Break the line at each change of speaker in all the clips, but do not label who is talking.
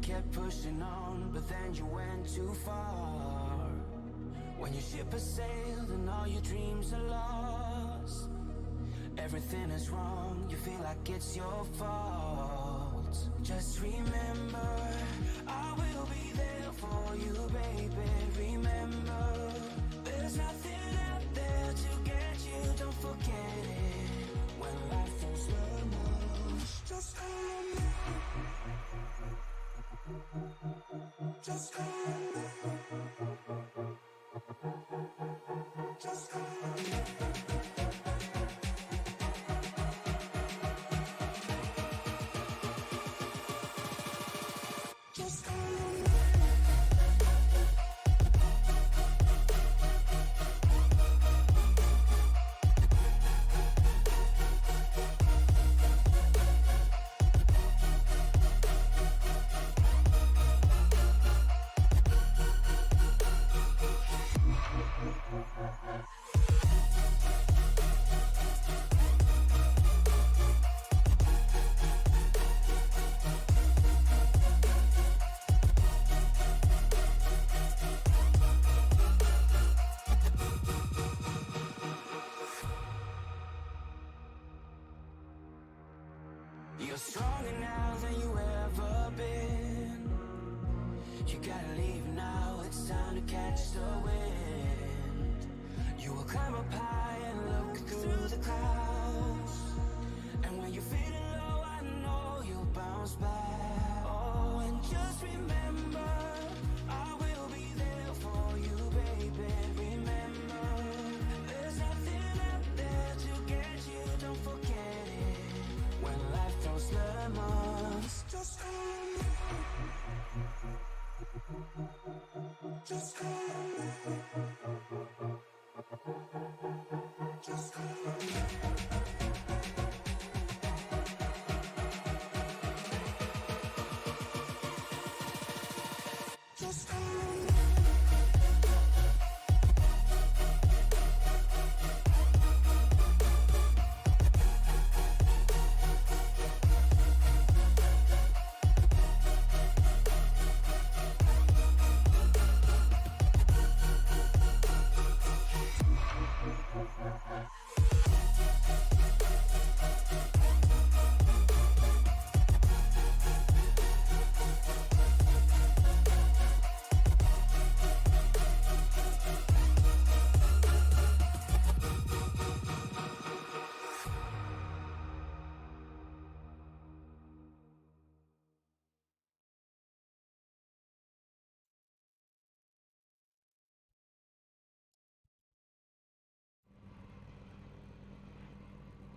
kept pushing on, but then you went too far. When your ship has sailed and all your dreams are lost, everything is wrong, you feel like it's your fault. Just remember, I will be there for you, baby. Remember, there's nothing out there to get you, don't forget it. When life throws lemons, just call me. Just call me. Just call me. Just call me. You're stronger now than you ever been. You gotta leave now, it's time to catch the wind. You will climb up high and look through the clouds, and when you're feeling low, I know you'll bounce back. Oh, and just remember, I will be there for you, baby. Remember, there's nothing out there to get you, don't forget it. When life throws lemons, just call me. Just call me. Just call me. Just call me.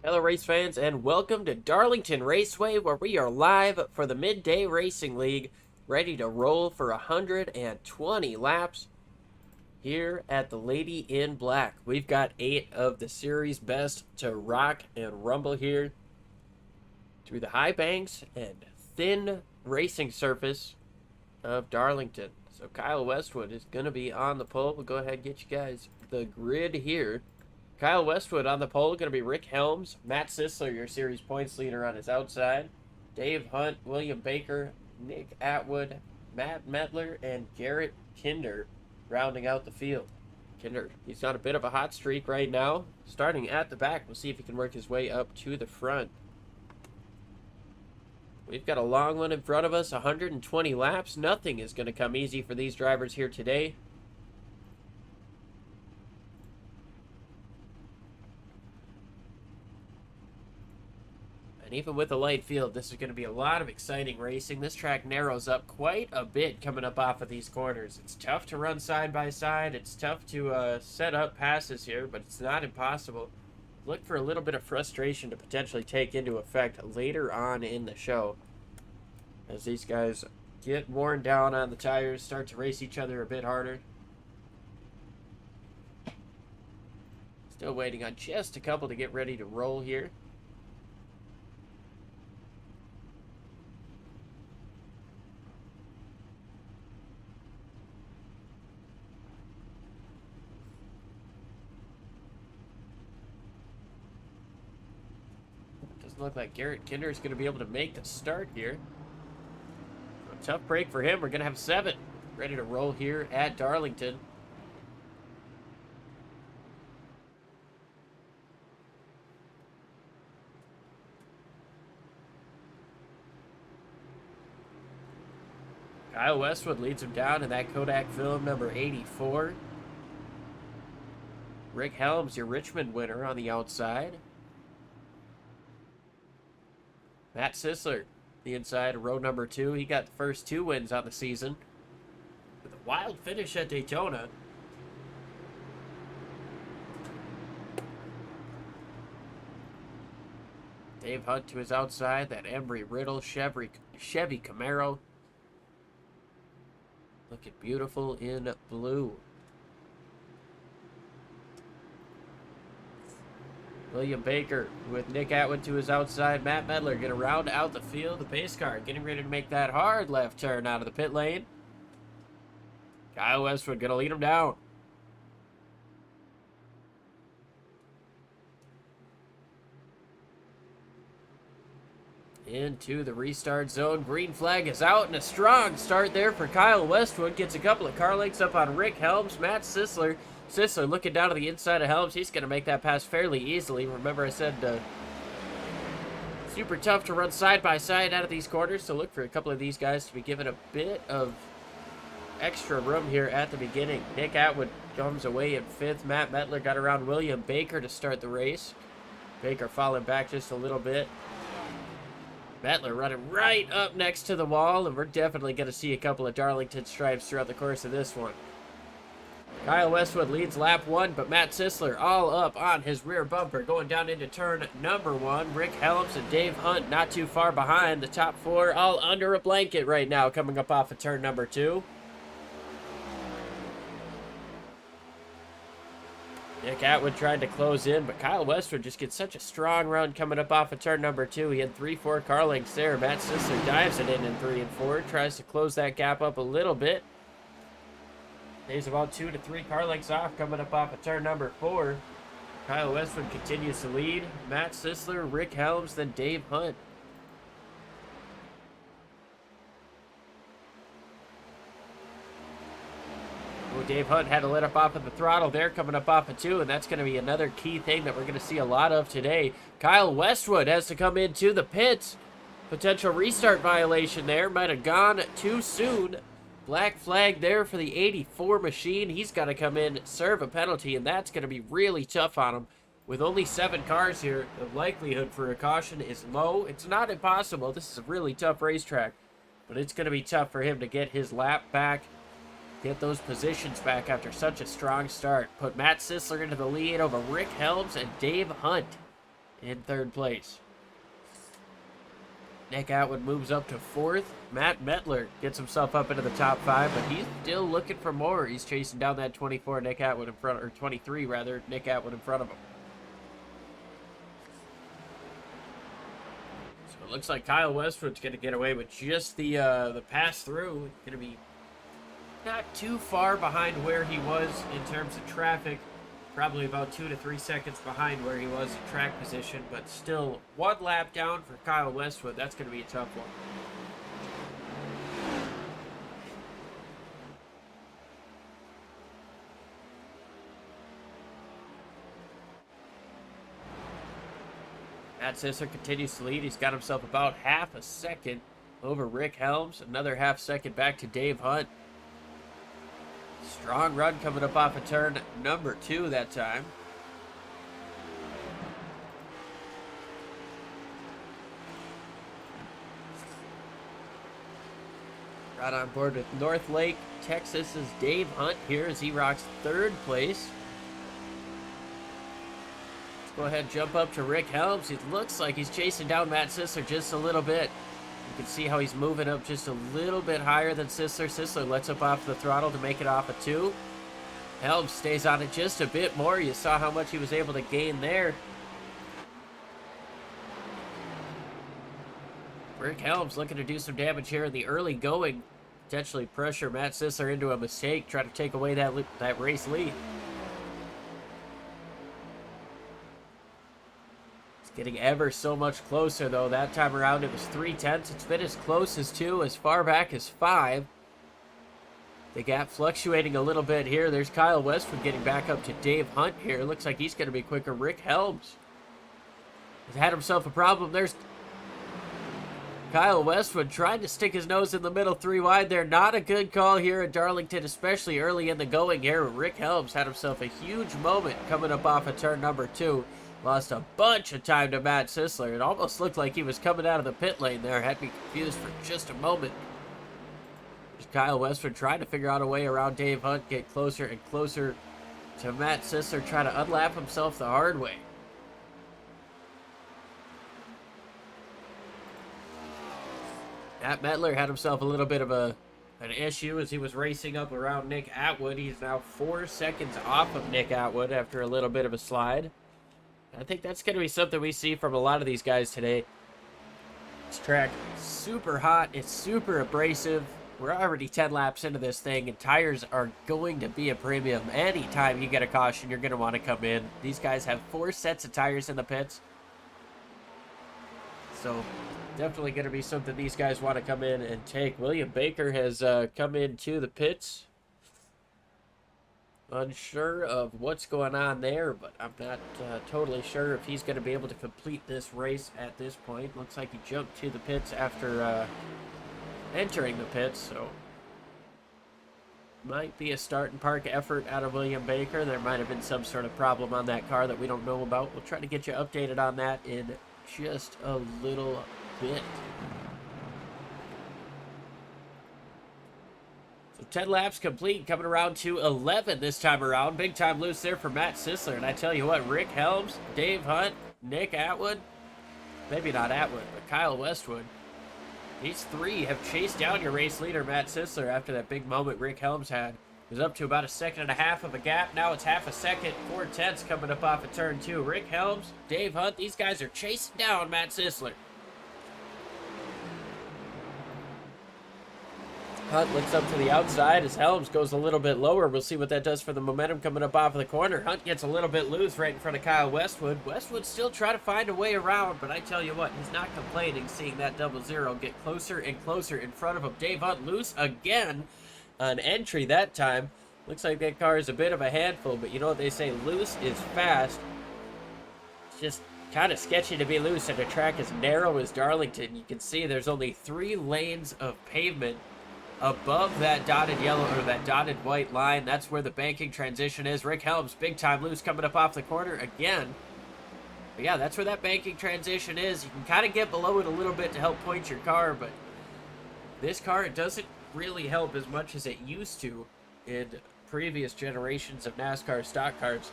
Hello race fans, and welcome to Darlington Raceway, where we are live for the Midday Racing League, ready to roll for 120 laps here at the Lady in Black. We've got 8 of the series best to rock and rumble here through the high banks and thin racing surface of Darlington. So Kyle Westwood is going to be on the pole. We'll go ahead and get you guys the grid here. Kyle Westwood on the pole, going to be Rick Helms, Matt Sisler, your series points leader, on his outside, Dave Hunt, William Baker, Nick Atwood, Matt Medler, and Garrett Kinder rounding out the field. Kinder, he's got a bit of a hot streak right now. Starting at the back, we'll see if he can work his way up to the front. We've got a long one in front of us, 120 laps. Nothing is going to come easy for these drivers here today. And even with a light field, this is going to be a lot of exciting racing. This track narrows up quite a bit coming up off of these corners. It's tough to run side by side. It's tough to set up passes here, but it's not impossible. Look for a little bit of frustration to potentially take into effect later on in the show, as these guys get worn down on the tires, start to race each other a bit harder. Still waiting on just a couple to get ready to roll here. Doesn't look like Garrett Kinder is going to be able to make the start here. tough break for him. We're going to have 7 ready to roll here at Darlington. Kyle Westwood leads him down in that Kodak film number 84. Rick Helms, your Richmond winner, on the outside. Matt Sisler, the inside of row number 2. He got the first 2 wins on the season with a wild finish at Daytona. Dave Hunt to his outside, that Embry-Riddle Chevy Camaro. Looking beautiful in blue. William Baker with Nick Atwood to his outside. Matt Medler going to round out the field. The pace car getting ready to make that hard left turn out of the pit lane. Kyle Westwood going to lead him down. Into the restart zone. Green flag is out, and a strong start there for Kyle Westwood. Gets a couple of car lengths up on Rick Helms. Matt Sisler. Sisler looking down to the inside of Helms. He's going to make that pass fairly easily. Remember I said super tough to run side by side out of these corners, so look for a couple of these guys to be given a bit of extra room here at the beginning. Nick Atwood comes away in 5th. Matt Medler got around William Baker to start the race. Baker falling back just a little bit. Medler running right up next to the wall, and we're definitely going to see a couple of Darlington stripes throughout the course of this one. Kyle Westwood leads lap 1, but Matt Sisler all up on his rear bumper going down into turn number 1. Rick Helms and Dave Hunt not too far behind. The top 4 all under a blanket right now coming up off of turn number 2. Nick Atwood tried to close in, but Kyle Westwood just gets such a strong run coming up off of turn number 2. He had 3-4 car lengths there. Matt Sisler dives it in 3 and 4. Tries to close that gap up a little bit. He's about 2 to 3 car lengths off coming up off of turn number 4. Kyle Westwood continues to lead. Matt Sisler, Rick Helms, then Dave Hunt. Oh, Dave Hunt had to let up off of the throttle there coming up off of 2, and that's going to be another key thing that we're going to see a lot of today. Kyle Westwood has to come into the pits. Potential restart violation there. Might have gone too soon. Black flag there for the 84 machine. He's got to come in, serve a penalty, and that's going to be really tough on him. With only 7 cars here, the likelihood for a caution is low. It's not impossible. This is a really tough racetrack, but it's going to be tough for him to get his lap back, get those positions back after such a strong start. Put Matt Sisler into the lead over Rick Helms and Dave Hunt in 3rd place. Nick Atwood moves up to 4th. Matt Medler gets himself up into the top 5, but he's still looking for more. He's chasing down that 24 Nick Atwood in front, or 23 rather, Nick Atwood in front of him. So it looks like Kyle Westwood's going to get away with just the pass through. Going to be not too far behind where he was in terms of traffic. Probably about 2 to 3 seconds behind where he was in track position, but still 1 lap down for Kyle Westwood. That's going to be a tough one. Matt Sisler continues to lead. He's got himself about half a second over Rick Helms. Another half second back to Dave Hunt. Strong run coming up off of turn number 2 that time. Right on board with North Lake, Texas's Dave Hunt here as he rocks 3rd place. Let's go ahead and jump up to Rick Helms. It looks like he's chasing down Matt Sisler just a little bit. You can see how he's moving up just a little bit higher than Sisler. Sisler lets up off the throttle to make it off of 2. Helms stays on it just a bit more. You saw how much he was able to gain there. Rick Helms looking to do some damage here in the early going. Potentially pressure Matt Sisler into a mistake. Try to take away that race lead. Getting ever so much closer, though. That time around, it was 3/10. It's been as close as 2, as far back as 5. The gap fluctuating a little bit here. There's Kyle Westwood getting back up to Dave Hunt here. Looks like he's going to be quicker. Rick Helms has had himself a problem. There's Kyle Westwood trying to stick his nose in the middle, 3 wide there. Not a good call here at Darlington, especially early in the going here. Rick Helms had himself a huge moment coming up off of turn number 2. Lost a bunch of time to Matt Sisler. It almost looked like he was coming out of the pit lane there. Had me confused for just a moment. There's Kyle Westwood trying to figure out a way around Dave Hunt, get closer and closer to Matt Sisler, trying to unlap himself the hard way. Matt Medler had himself a little bit of an issue as he was racing up around Nick Atwood. He's now 4 seconds off of Nick Atwood after a little bit of a slide. I think that's going to be something we see from a lot of these guys today. This track is super hot. It's super abrasive. We're already 10 laps into this thing, and tires are going to be a premium. Anytime you get a caution, you're going to want to come in. These guys have 4 sets of tires in the pits. So definitely going to be something these guys want to come in and take. William Baker has come into the pits. Unsure of what's going on there, but I'm not totally sure if he's going to be able to complete this race at this point. Looks like he jumped to the pits after entering the pits, so might be a start and park effort out of William Baker. There might have been some sort of problem on that car that we don't know about. We'll try to get you updated on that in just a little bit. So 10 laps complete, coming around to 11 this time around. Big time loose there for Matt Sisler. And I tell you what, Rick Helms, Dave Hunt, Nick Atwood, maybe not Atwood, but Kyle Westwood. These 3 have chased down your race leader, Matt Sisler, after that big moment Rick Helms had. It was up to about 1.5 seconds of a gap. Now it's 0.5 second, 4/10 coming up off of turn 2. Rick Helms, Dave Hunt, these guys are chasing down Matt Sisler. Hunt looks up to the outside as Helms goes a little bit lower. We'll see what that does for the momentum coming up off of the corner. Hunt gets a little bit loose right in front of Kyle Westwood. Westwood still trying to find a way around, but I tell you what, he's not complaining, seeing that 00 get closer and closer in front of him. Dave Hunt loose again. An entry that time. Looks like that car is a bit of a handful, but you know what they say, loose is fast. It's just kind of sketchy to be loose at a track as narrow as Darlington. You can see there's only 3 lanes of pavement above that dotted yellow or that dotted white line. That's where the banking transition is. Rick Helms, big time loose coming up off the corner again. But yeah, that's where that banking transition is. You can kind of get below it a little bit to help point your car, but this car, it doesn't really help as much as it used to in previous generations of NASCAR stock cars.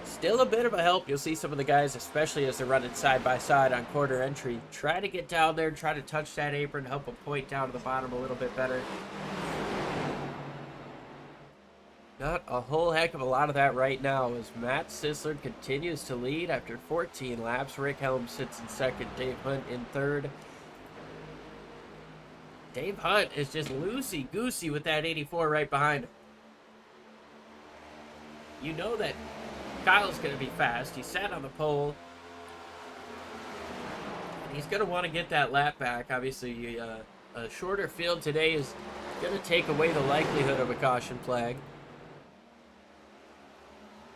Still a bit of a help. You'll see some of the guys, especially as they're running side by side on quarter entry, try to get down there, try to touch that apron, help them point down to the bottom a little bit better. Not a whole heck of a lot of that right now as Matt Sisler continues to lead after 14 laps. Rick Helms sits in second, Dave Hunt in third. Dave Hunt is just loosey-goosey with that 84 right behind him. You know that Kyle's going to be fast. He sat on the pole. He's going to want to get that lap back. Obviously, a shorter field today is going to take away the likelihood of a caution flag.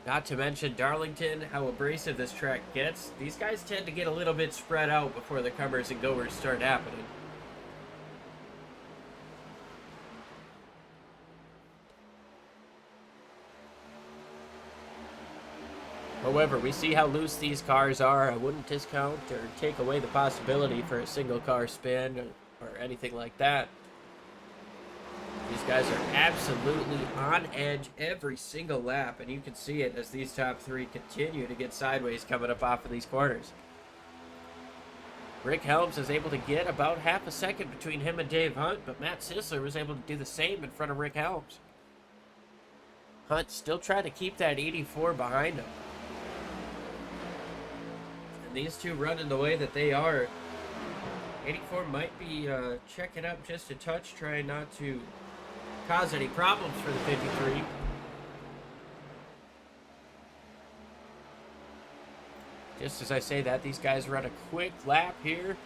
Not to mention Darlington, how abrasive this track gets. These guys tend to get a little bit spread out before the comers and goers start happening. However, we see how loose these cars are. I wouldn't discount or take away the possibility for a single car spin or anything like that. These guys are absolutely on edge every single lap, and you can see it as these top 3 continue to get sideways coming up off of these corners. Rick Helms is able to get about 0.5 second between him and Dave Hunt, but Matt Sisler was able to do the same in front of Rick Helms. Hunt still trying to keep that 84 behind him. These 2 running the way that they are, 84 might be checking up just a touch, trying not to cause any problems for the 53. Just as I say that, these guys run a quick lap here.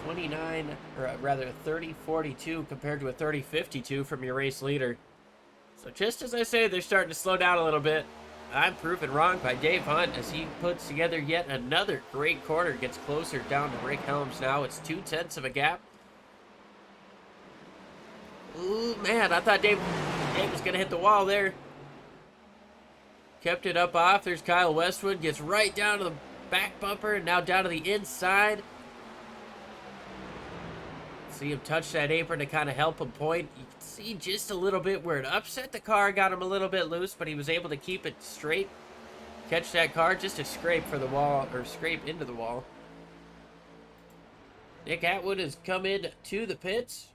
29, or rather 30:42 compared to a 30:52 from your race leader. So just as I say, they're starting to slow down a little bit. I'm proven wrong by Dave Hunt as he puts together yet another great corner. Gets closer down to Rick Helms now. It's 0.2 of a gap. Ooh, man, I thought Dave was going to hit the wall there. Kept it up off. There's Kyle Westwood. Gets right down to the back bumper and now down to the inside. See him touch that apron to kind of help him point. You can see just a little bit where it upset the car, got him a little bit loose, but he was able to keep it straight. Catch that car just a scrape for the wall, or scrape into the wall. Nick Atwood has come in to the pits.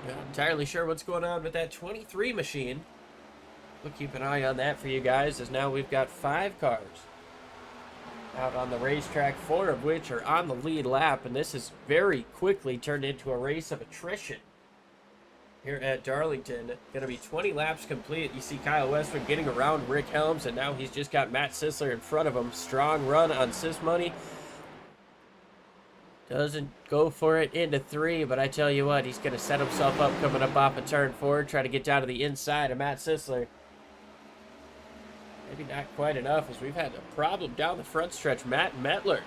Not entirely sure what's going on with that 23 machine. We'll keep an eye on that for you guys, as now we've got 5 cars out on the racetrack, 4 of which are on the lead lap, and this has very quickly turned into a race of attrition here at Darlington. Going to be 20 laps complete. You see Kyle Westwood getting around Rick Helms, and now he's just got Matt Sisler in front of him. Strong run on Sis Money. Doesn't go for it into 3, but I tell you what, he's going to set himself up coming up off a turn 4, try to get down to the inside of Matt Sisler. Maybe not quite enough, as we've had a problem down the front stretch. Matt Metler.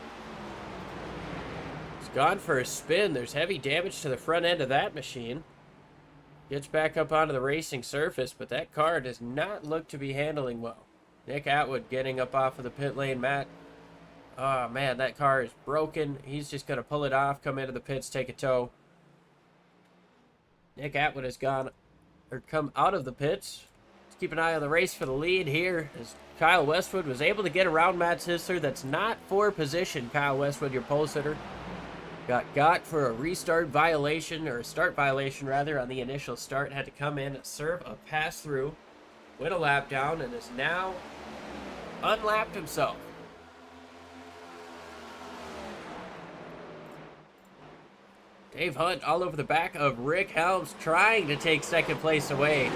He's gone for a spin. There's heavy damage to the front end of that machine. Gets back up onto the racing surface, but that car does not look to be handling well. Nick Atwood getting up off of the pit lane. Matt, oh man, that car is broken. He's just going to pull it off, come into the pits, take a tow. Nick Atwood has come out of the pits. Keep an eye on the race for the lead here, as Kyle Westwood was able to get around Matt Sisler. That's not for position. Kyle Westwood, your pole sitter, got for a restart violation, or a start violation rather, on the initial start. Had to come in, serve a pass through, win a lap down, and is now unlapped himself. Dave Hunt all over the back of Rick Helms, trying to take second place away.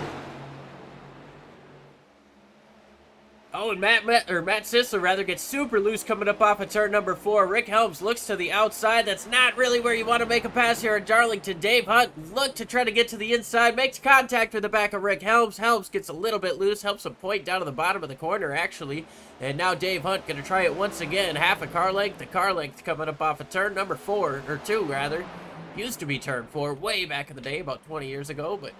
Oh, and Matt Sisler rather gets super loose coming up off of turn number 4. Rick Helms looks to the outside. That's not really where you want to make a pass here at Darlington. Dave Hunt looked to try to get to the inside, makes contact with the back of Rick Helms. Helms gets a little bit loose, helps him point down to the bottom of the corner, actually. And now Dave Hunt going to try it once again. Half a car length. The car length coming up off of turn number 4, or 2 rather. Used to be turn 4 way back in the day, about 20 years ago, but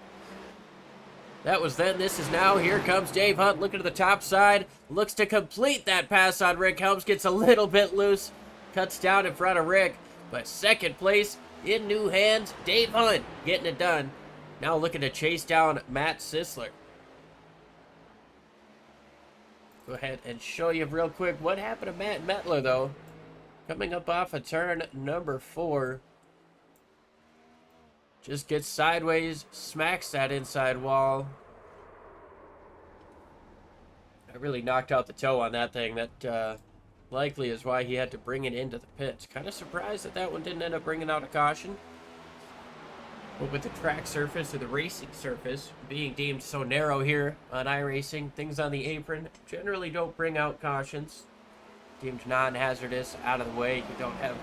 that was then, this is now. Here comes Dave Hunt looking to the top side. Looks to complete that pass on Rick Helms. Gets a little bit loose. Cuts down in front of Rick. But second place in new hands. Dave Hunt getting it done. Now looking to chase down Matt Sisler. Go ahead and show you real quick what happened to Matt Metler, though. Coming up off of turn number 4. Just gets sideways, smacks that inside wall. I really knocked out the toe on that thing. That likely is why he had to bring it into the pits. Kind of surprised that that one didn't end up bringing out a caution. But with the track surface, or the racing surface, being deemed so narrow here on iRacing, things on the apron generally don't bring out cautions. Deemed non-hazardous, out of the way. You don't have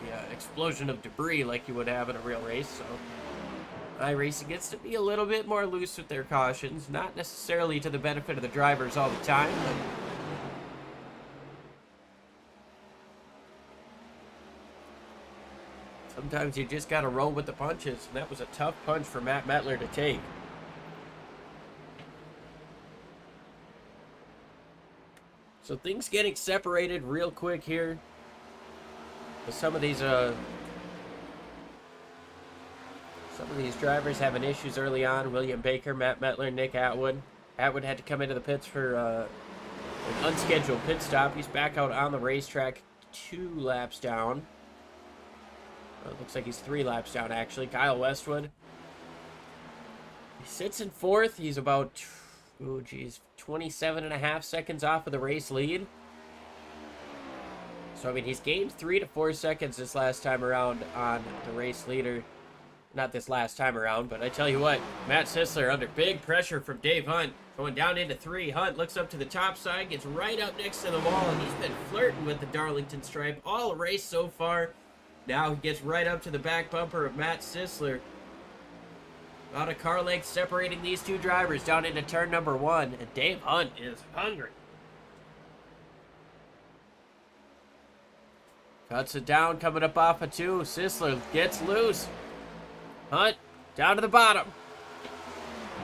the explosion of debris like you would have in a real race, so iRacing gets to be a little bit more loose with their cautions, not necessarily to the benefit of the drivers all the time, but sometimes you just got to roll with the punches, and that was a tough punch for Matt Metler to take. So things getting separated real quick here. With some of these drivers having issues early on. William Baker, Matt Metler, Nick Atwood. Atwood had to come into the pits for an unscheduled pit stop. He's back out on the racetrack 2 laps down. It looks like he's 3 laps down, actually. Kyle Westwood. He sits in 4th. He's about, 27.5 seconds off of the race lead. So, I mean, he's gained 3 to 4 seconds this last time around on the race leader. Not this last time around, but I tell you what, Matt Sisler under big pressure from Dave Hunt. Going down into 3, Hunt looks up to the top side, gets right up next to the wall, and he's been flirting with the Darlington stripe all race so far. Now he gets right up to the back bumper of Matt Sisler. About a car length separating these two drivers down into turn number 1, and Dave Hunt is hungry. Cuts it down, coming up off of 2. Sisler gets loose. Hunt down to the bottom.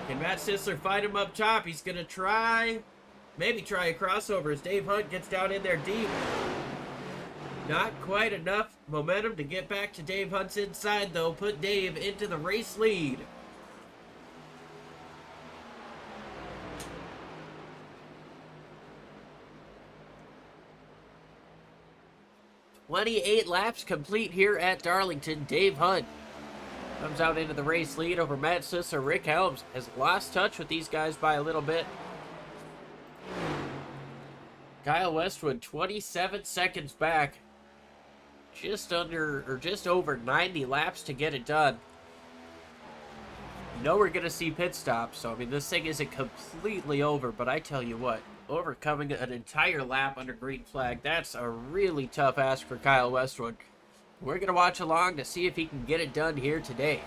Can Matt Sisler fight him up top? He's going to maybe try a crossover as Dave Hunt gets down in there deep. Not quite enough momentum to get back to Dave Hunt's inside, though. Put Dave into the race lead. "28 laps complete here at Darlington. Dave Hunt comes out into the race lead over Matt Sisler. Rick Helms has lost touch with these guys by a little bit. Kyle Westwood 27 seconds back. Just over 90 laps to get it done. You know we're going to see pit stops, so I mean this thing isn't completely over, but I tell you what, overcoming an entire lap under green flag, that's a really tough ask for Kyle Westwood. We're going to watch along to see if he can get it done here today.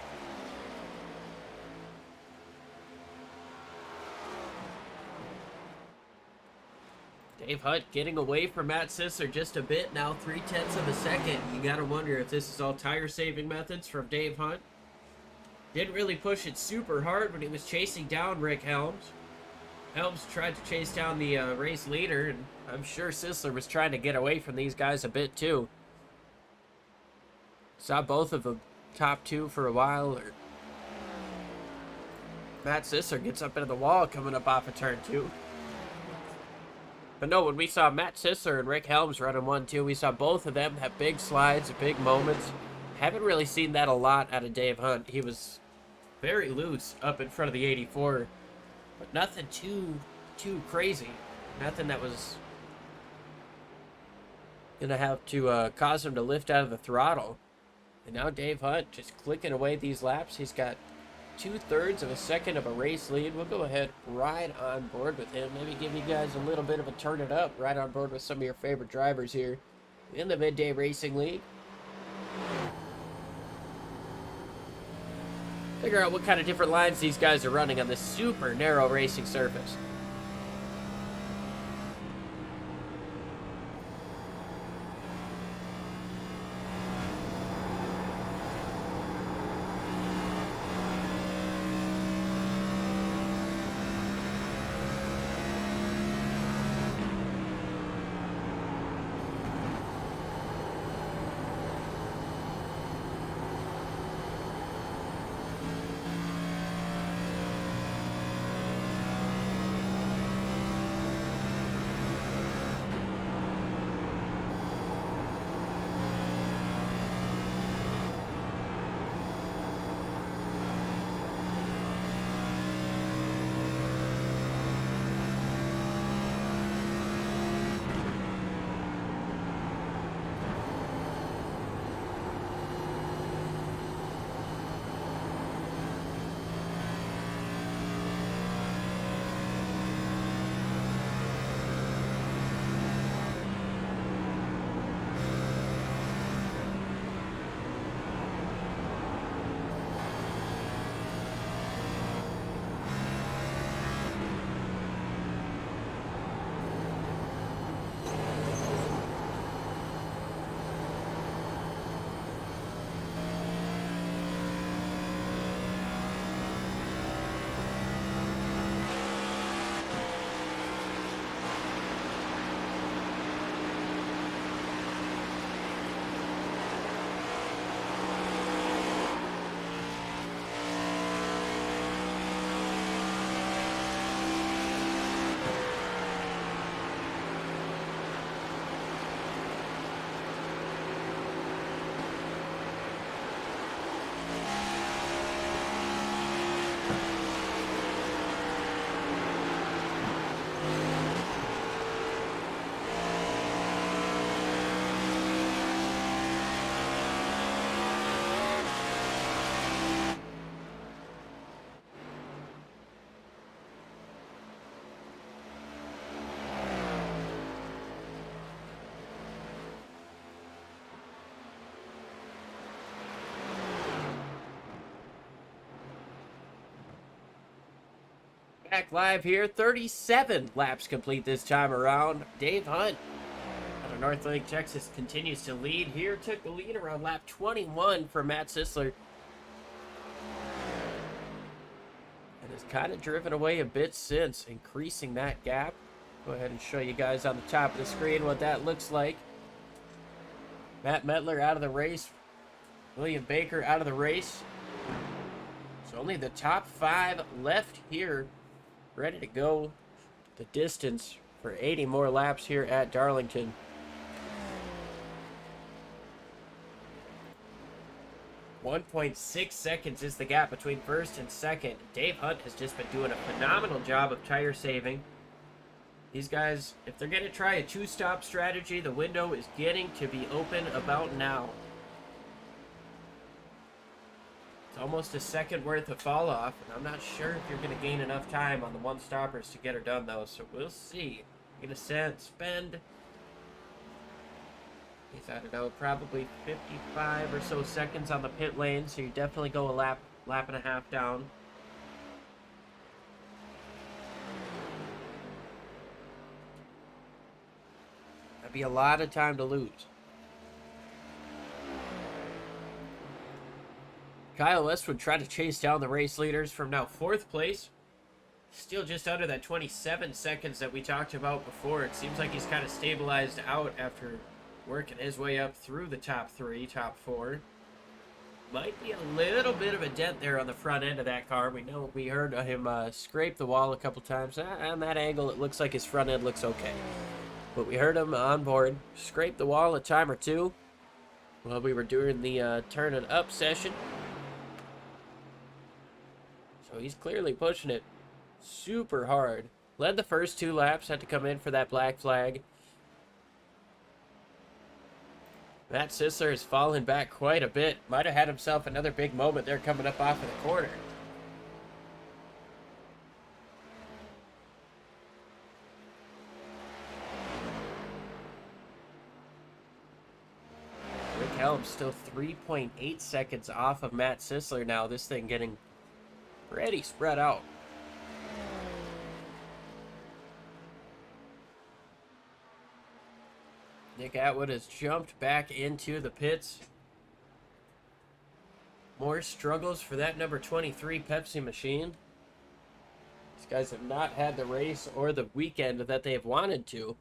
Dave Hunt getting away from Matt Sisler just a bit now, 0.3 of a second. You got to wonder if this is all tire-saving methods from Dave Hunt. Didn't really push it super hard when he was chasing down Rick Helms. Helms tried to chase down the race leader, and I'm sure Sisler was trying to get away from these guys a bit too. Saw both of them top 2 for a while. Matt Sisler gets up into the wall coming up off of turn 2. But no, when we saw Matt Sisler and Rick Helms running 1-2, we saw both of them have big slides, big moments. Haven't really seen that a lot out of Dave Hunt. He was very loose up in front of the 84, but nothing too crazy. Nothing that was gonna have to cause him to lift out of the throttle. And now Dave Hunt just clicking away these laps. He's got 2/3 of a second of a race lead. We'll go ahead right on board with him. Maybe give you guys a little bit of a turn it up. Right on board with some of your favorite drivers here in the Midday Racing League. Figure out what kind of different lines these guys are running on this super narrow racing surface. Back live here. 37 laps complete this time around. Dave Hunt out of North Lake, Texas, continues to lead here. Took the lead around lap 21 for Matt Sisler. And has kind of driven away a bit since, increasing that gap. Go ahead and show you guys on the top of the screen what that looks like. Matt Metler out of the race. William Baker out of the race. So only the top 5 left here, ready to go the distance for 80 more laps here at Darlington. .6 seconds is the gap between first and second. Dave Hunt has just been doing a phenomenal job of tire saving. These guys, if they're going to try a 2-stop strategy, the window is getting to be open about now. It's almost a second worth of fall off, and I'm not sure if you're going to gain enough time on the 1-stoppers to get her done, though, so we'll see. You're going to spend, I don't know, probably 55 or so seconds on the pit lane, so you definitely go a lap and a half down. That'd be a lot of time to lose. Kyle Westwood tried to chase down the race leaders from now 4th place. Still just under that 27 seconds that we talked about before. It seems like he's kind of stabilized out after working his way up through the top 3, top 4. Might be a little bit of a dent there on the front end of that car. We heard him scrape the wall a couple times. On that angle, it looks like his front end looks okay. But we heard him on board scrape the wall a time or two while we were doing the turning up session. So he's clearly pushing it super hard. Led the first 2 laps, had to come in for that black flag. Matt Sisler has fallen back quite a bit. Might have had himself another big moment there coming up off of the corner. Rick Helms still 3.8 seconds off of Matt Sisler now. This thing getting pretty spread out. Nick Atwood has jumped back into the pits. More struggles for that number 23 Pepsi machine. These guys have not had the race or the weekend that they have wanted to.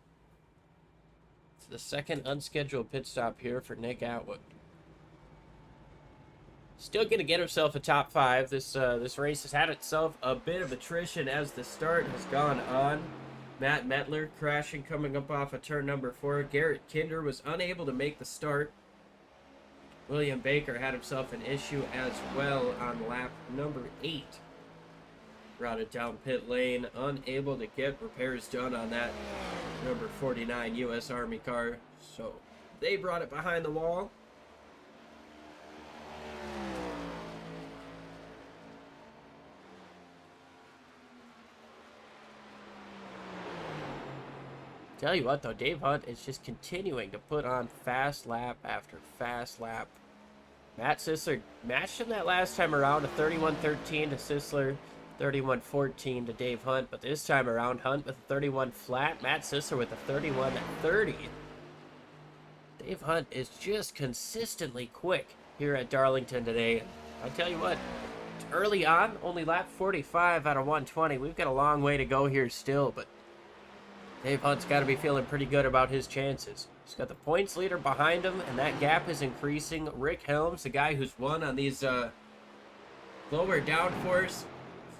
It's the second unscheduled pit stop here for Nick Atwood. Still going to get himself a top 5. This race has had itself a bit of attrition as the start has gone on. Matt Metler crashing coming up off of turn number 4. Garrett Kinder was unable to make the start. William Baker had himself an issue as well on lap number 8. Routed down pit lane, unable to get repairs done on that number 49 U.S. Army car. So they brought it behind the wall. Tell you what, though, Dave Hunt is just continuing to put on fast lap after fast lap. Matt Sisler matched him that last time around, a 31-13 to Sisler, 31-14 to Dave Hunt. But this time around, Hunt with a 31 flat, Matt Sisler with a 31-30. Dave Hunt is just consistently quick here at Darlington today. I'll tell you what, early on, only lap 45 out of 120. We've got a long way to go here still, but Dave Hunt's got to be feeling pretty good about his chances. He's got the points leader behind him, and that gap is increasing. Rick Helms, the guy who's won on these lower downforce,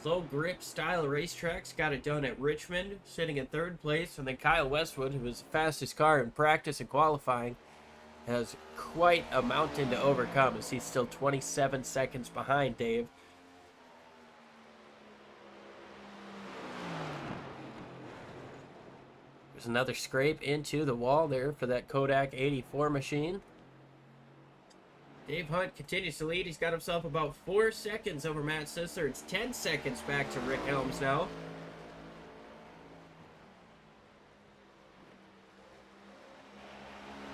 slow grip style racetracks, got it done at Richmond, sitting in 3rd place. And then Kyle Westwood, who was the fastest car in practice and qualifying, has quite a mountain to overcome as he's still 27 seconds behind Dave. There's another scrape into the wall there for that Kodak 84 machine. Dave Hunt continues to lead. He's got himself about 4 seconds over Matt Sisler. It's 10 seconds back to Rick Helms now.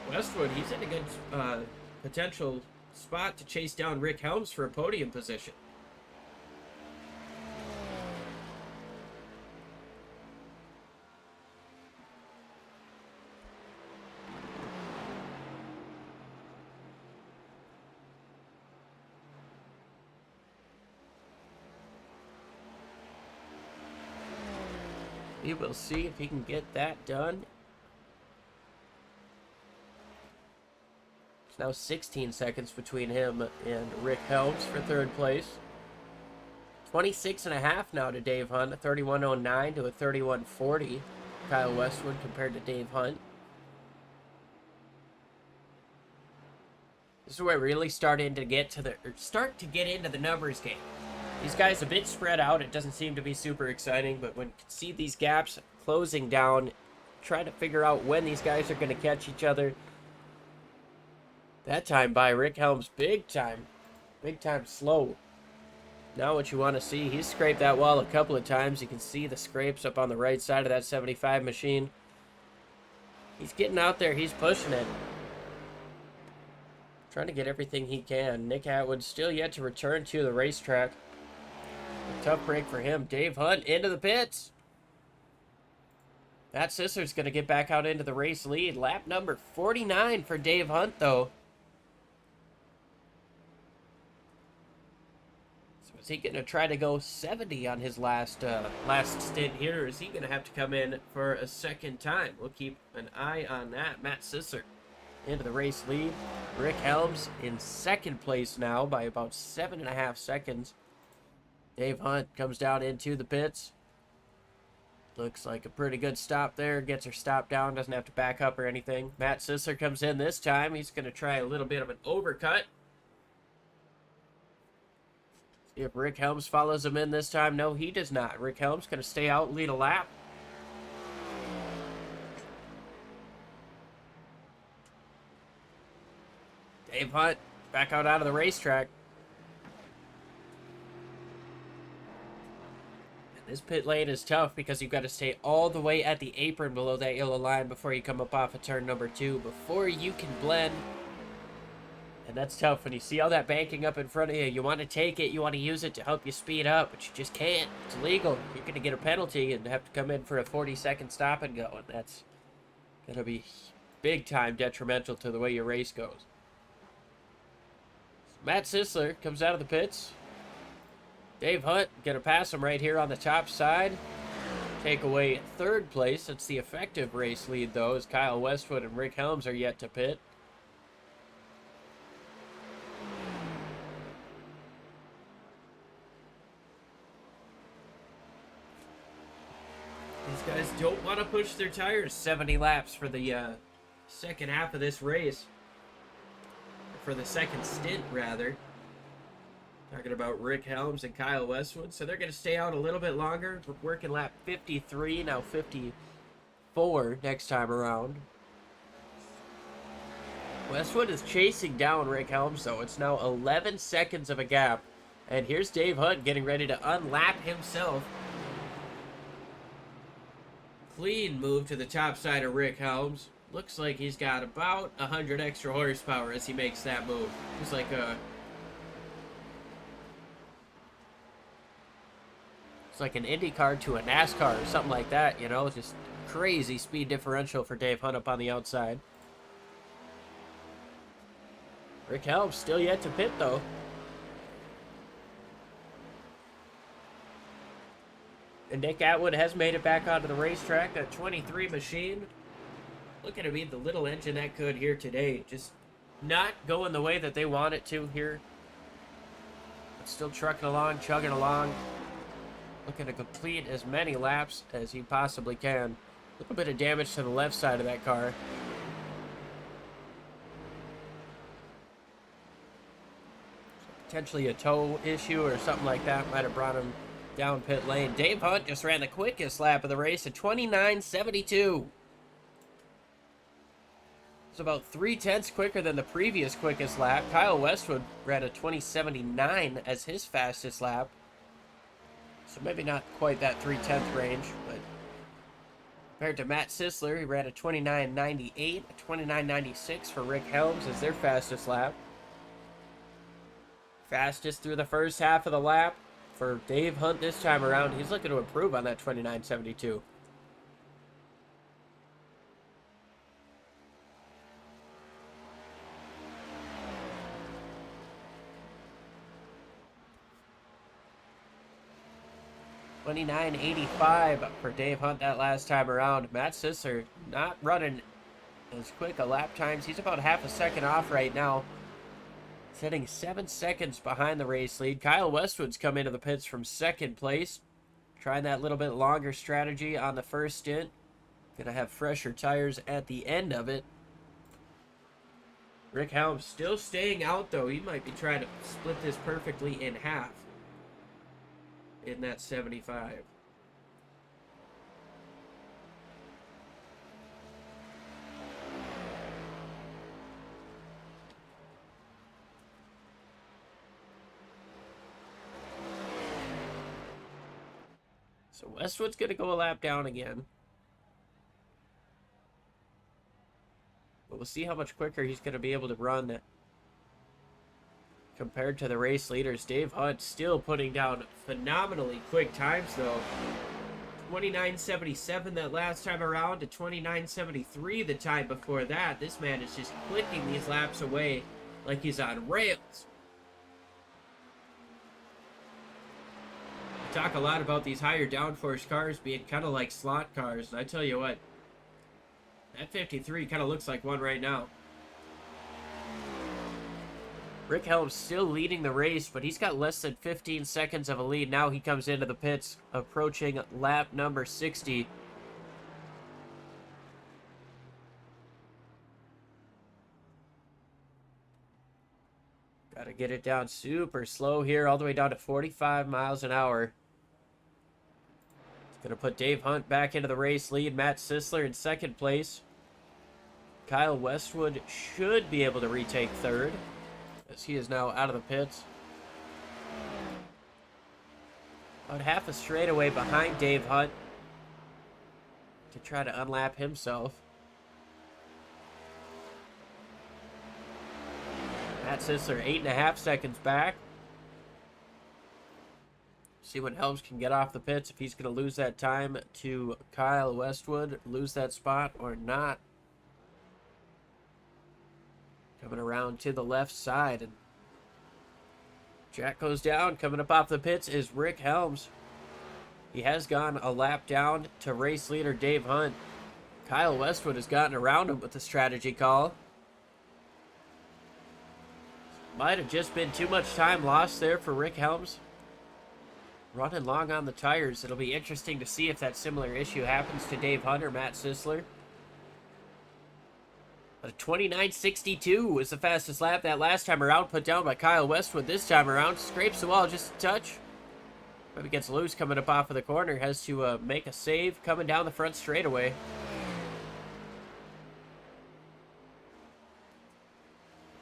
Westwood, he's in a good potential spot to chase down Rick Helms for a podium position. We will see if he can get that done. It's now 16 seconds between him and Rick Helms for third place. 26.5 now to Dave Hunt, a 31.09 to a 31.40. Kyle Westwood compared to Dave Hunt. This is where we're really starting to get to into the numbers game. These guys a bit spread out. It doesn't seem to be super exciting, but when you can see these gaps closing down, try to figure out when these guys are going to catch each other. That time by Rick Helms, big time slow. Now what you want to see, he's scraped that wall a couple of times. You can see the scrapes up on the right side of that 75 machine. He's getting out there, he's pushing it. Trying to get everything he can. Nick Atwood still yet to return to the racetrack. A tough break for him. Dave Hunt into the pits. Matt Sisler's going to get back out into the race lead. Lap number 49 for Dave Hunt, though. So is he going to try to go 70 on his last stint here, or is he going to have to come in for a second time? We'll keep an eye on that. Matt Sisler into the race lead. Rick Helms in second place now by about 7.5 seconds. Dave Hunt comes down into the pits. Looks like a pretty good stop there. Gets her stop down. Doesn't have to back up or anything. Matt Sisler comes in this time. He's going to try a little bit of an overcut. See if Rick Helms follows him in this time. No, he does not. Rick Helms going to stay out and lead a lap. Dave Hunt back out of the racetrack. And this pit lane is tough because you've got to stay all the way at the apron below that yellow line before you come up off of turn number 2, before you can blend. And that's tough when you see all that banking up in front of you. You want to take it, you want to use it to help you speed up, but you just can't. It's illegal. You're going to get a penalty and have to come in for a 40-second stop and go, and that's going to be big time detrimental to the way your race goes. Matt Sisler comes out of the pits. Dave Hunt going to pass him right here on the top side. Take away third place. It's the effective race lead, though, as Kyle Westwood and Rick Helms are yet to pit. These guys don't want to push their tires 70 laps for the second half of this race. For the second stint, rather. Talking about Rick Helms and Kyle Westwood. So they're going to stay out a little bit longer. We're working lap 53, now 54 next time around. Westwood is chasing down Rick Helms, though. It's now 11 seconds of a gap. And here's Dave Hunt getting ready to unlap himself. Clean move to the top side of Rick Helms. Looks like he's got about 100 extra horsepower as he makes that move. It's like a... It's like an IndyCar to a NASCAR or something like that, you know? Just crazy speed differential for Dave Hunt up on the outside. Rick Helms still yet to pit, though. And Nick Atwood has made it back onto the racetrack. A 23 machine. Looking to be the little engine that could here today. Just not going the way that they want it to here. But still trucking along, chugging along. Looking to complete as many laps as he possibly can. A little bit of damage to the left side of that car. Potentially a tow issue or something like that might have brought him down pit lane. Dave Hunt just ran the quickest lap of the race at 29.72. It's about 0.3 quicker than the previous quickest lap. Kyle Westwood ran a 20.79 as his fastest lap. So maybe not quite that 0.3 range, but compared to Matt Sisler, he ran a 29.98, a 29.96 for Rick Helms as their fastest lap. Fastest through the first half of the lap for Dave Hunt this time around. He's looking to improve on that 29.72. 29.85 for Dave Hunt that last time around. Matt Sisler not running as quick a lap times. He's about half a second off right now, sitting 7 seconds behind the race lead. Kyle Westwood's come into the pits from second place, trying that little bit longer strategy on the first stint. Gonna have fresher tires at the end of it. Rick Helms still staying out, though. He might be trying to split this perfectly in half in that 75. So Westwood's going to go a lap down again. But we'll see how much quicker he's going to be able to run compared to the race leaders. Dave Hunt still putting down phenomenally quick times, though. 29.77 that last time around to 29.73 the time before that. This man is just clicking these laps away like he's on rails. We talk a lot about these higher downforce cars being kind of like slot cars, and I tell you what, that 53 kind of looks like one right now. Rick Helms still leading the race, but he's got less than 15 seconds of a lead. Now he comes into the pits, approaching lap number 60. Got to get it down super slow here, all the way down to 45 miles an hour. It's going to put Dave Hunt back into the race lead. Matt Sisler in second place. Kyle Westwood should be able to retake third, as he is now out of the pits. About half a straightaway behind Dave Hunt to try to unlap himself. Matt Sisler 8.5 seconds back. See when Helms can get off the pits, if he's going to lose that time to Kyle Westwood, lose that spot or not. Coming around to the left side, and Jack goes down. Coming up off the pits is Rick Helms. He has gone a lap down to race leader Dave Hunt. Kyle Westwood has gotten around him with the strategy call. Might have just been too much time lost there for Rick Helms. Running long on the tires. It'll be interesting to see if that similar issue happens to Dave Hunt or Matt Sisler. But a 29.62 was the fastest lap that last time around, put down by Kyle Westwood. This time around, scrapes the wall just a touch. Maybe gets loose coming up off of the corner. Has to make a save coming down the front straightaway.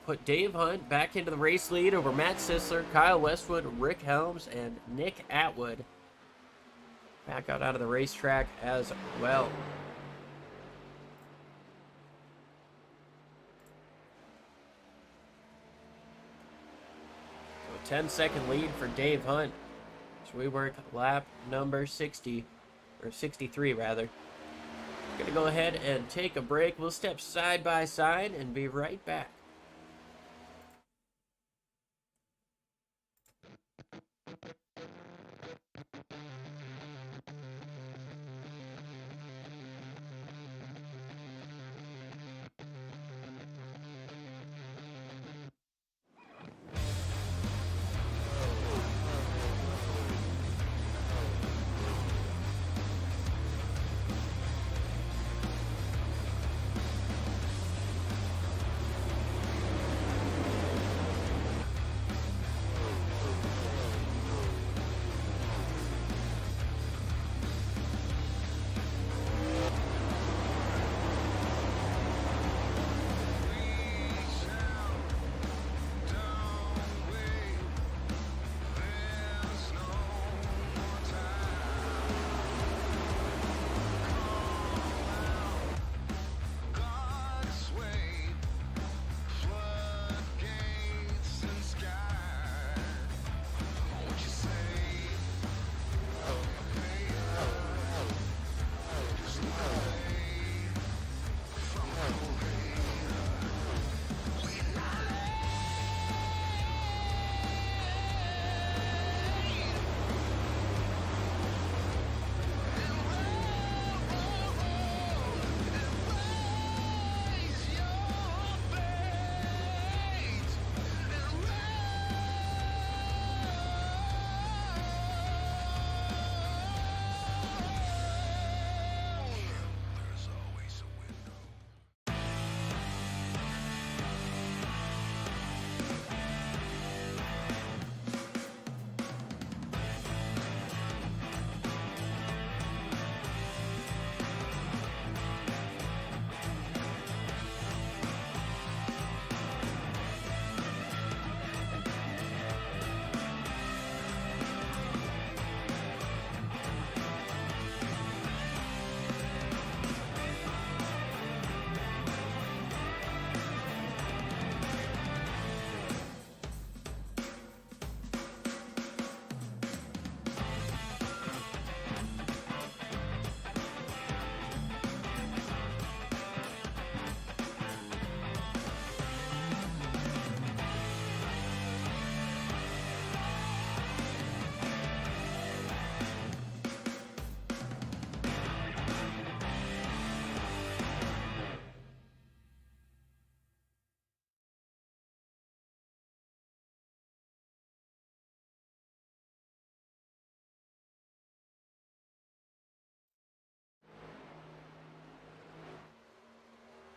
Put Dave Hunt back into the race lead over Matt Sisler, Kyle Westwood, Rick Helms, and Nick Atwood. Back out onto the racetrack as well. So 10-second lead for Dave Hunt. So we work lap number 60, or 63 rather. Gonna go ahead and take a break. We'll step side by side and be right back.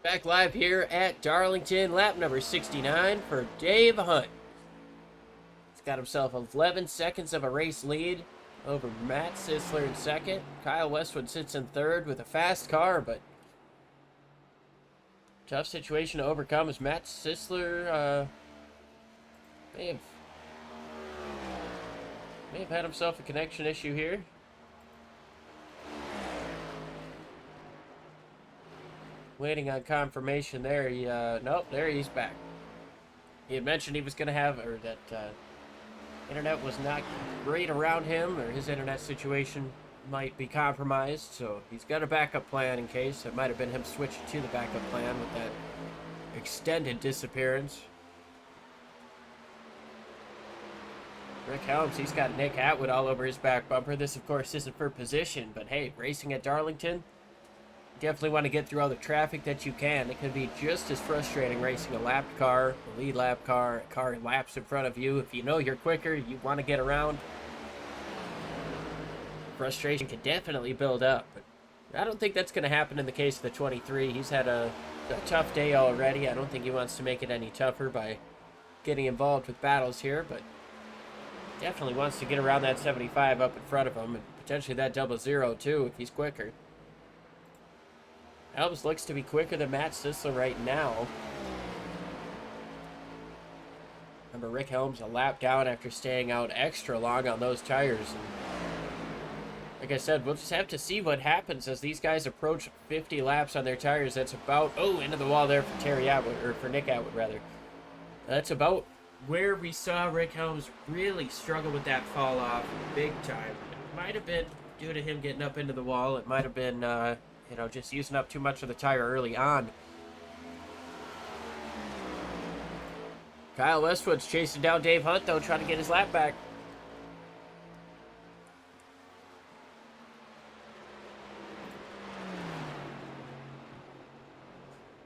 Back live here at Darlington, lap number 69 for Dave Hunt. He's got himself 11 seconds of a race lead over Matt Sisler in second. Kyle Westwood sits in third with a fast car, but tough situation to overcome as Matt Sisler may have had himself a connection issue here. Waiting on confirmation there. Nope, there he's back. He had mentioned he was going to have, or that internet was not great around him, or his internet situation might be compromised, so he's got a backup plan in case. It might have been him switching to the backup plan with that extended disappearance. Rick Helms, he's got Nick Atwood all over his back bumper. This, of course, isn't for position, but hey, racing at Darlington, definitely want to get through all the traffic that you can. It can be just as frustrating racing a lapped car, a lead lap car, a car laps in front of you. If you know you're quicker, you want to get around, frustration can definitely build up. But I don't think that's going to happen in the case of the 23. He's had a tough day already. I don't think he wants to make it any tougher by getting involved with battles here, but definitely wants to get around that 75 up in front of him, and potentially that 00 too if he's quicker. Helms looks to be quicker than Matt Sisler right now. Remember, Rick Helms a lap down after staying out extra long on those tires. And like I said, we'll just have to see what happens as these guys approach 50 laps on their tires. That's about, into the wall there for Terry Atwood, or for Nick Atwood rather. That's about where we saw Rick Helms really struggle with that fall off big time. It might have been due to him getting up into the wall. It might have been just using up too much of the tire early on. Kyle Westwood's chasing down Dave Hunt, though, trying to get his lap back.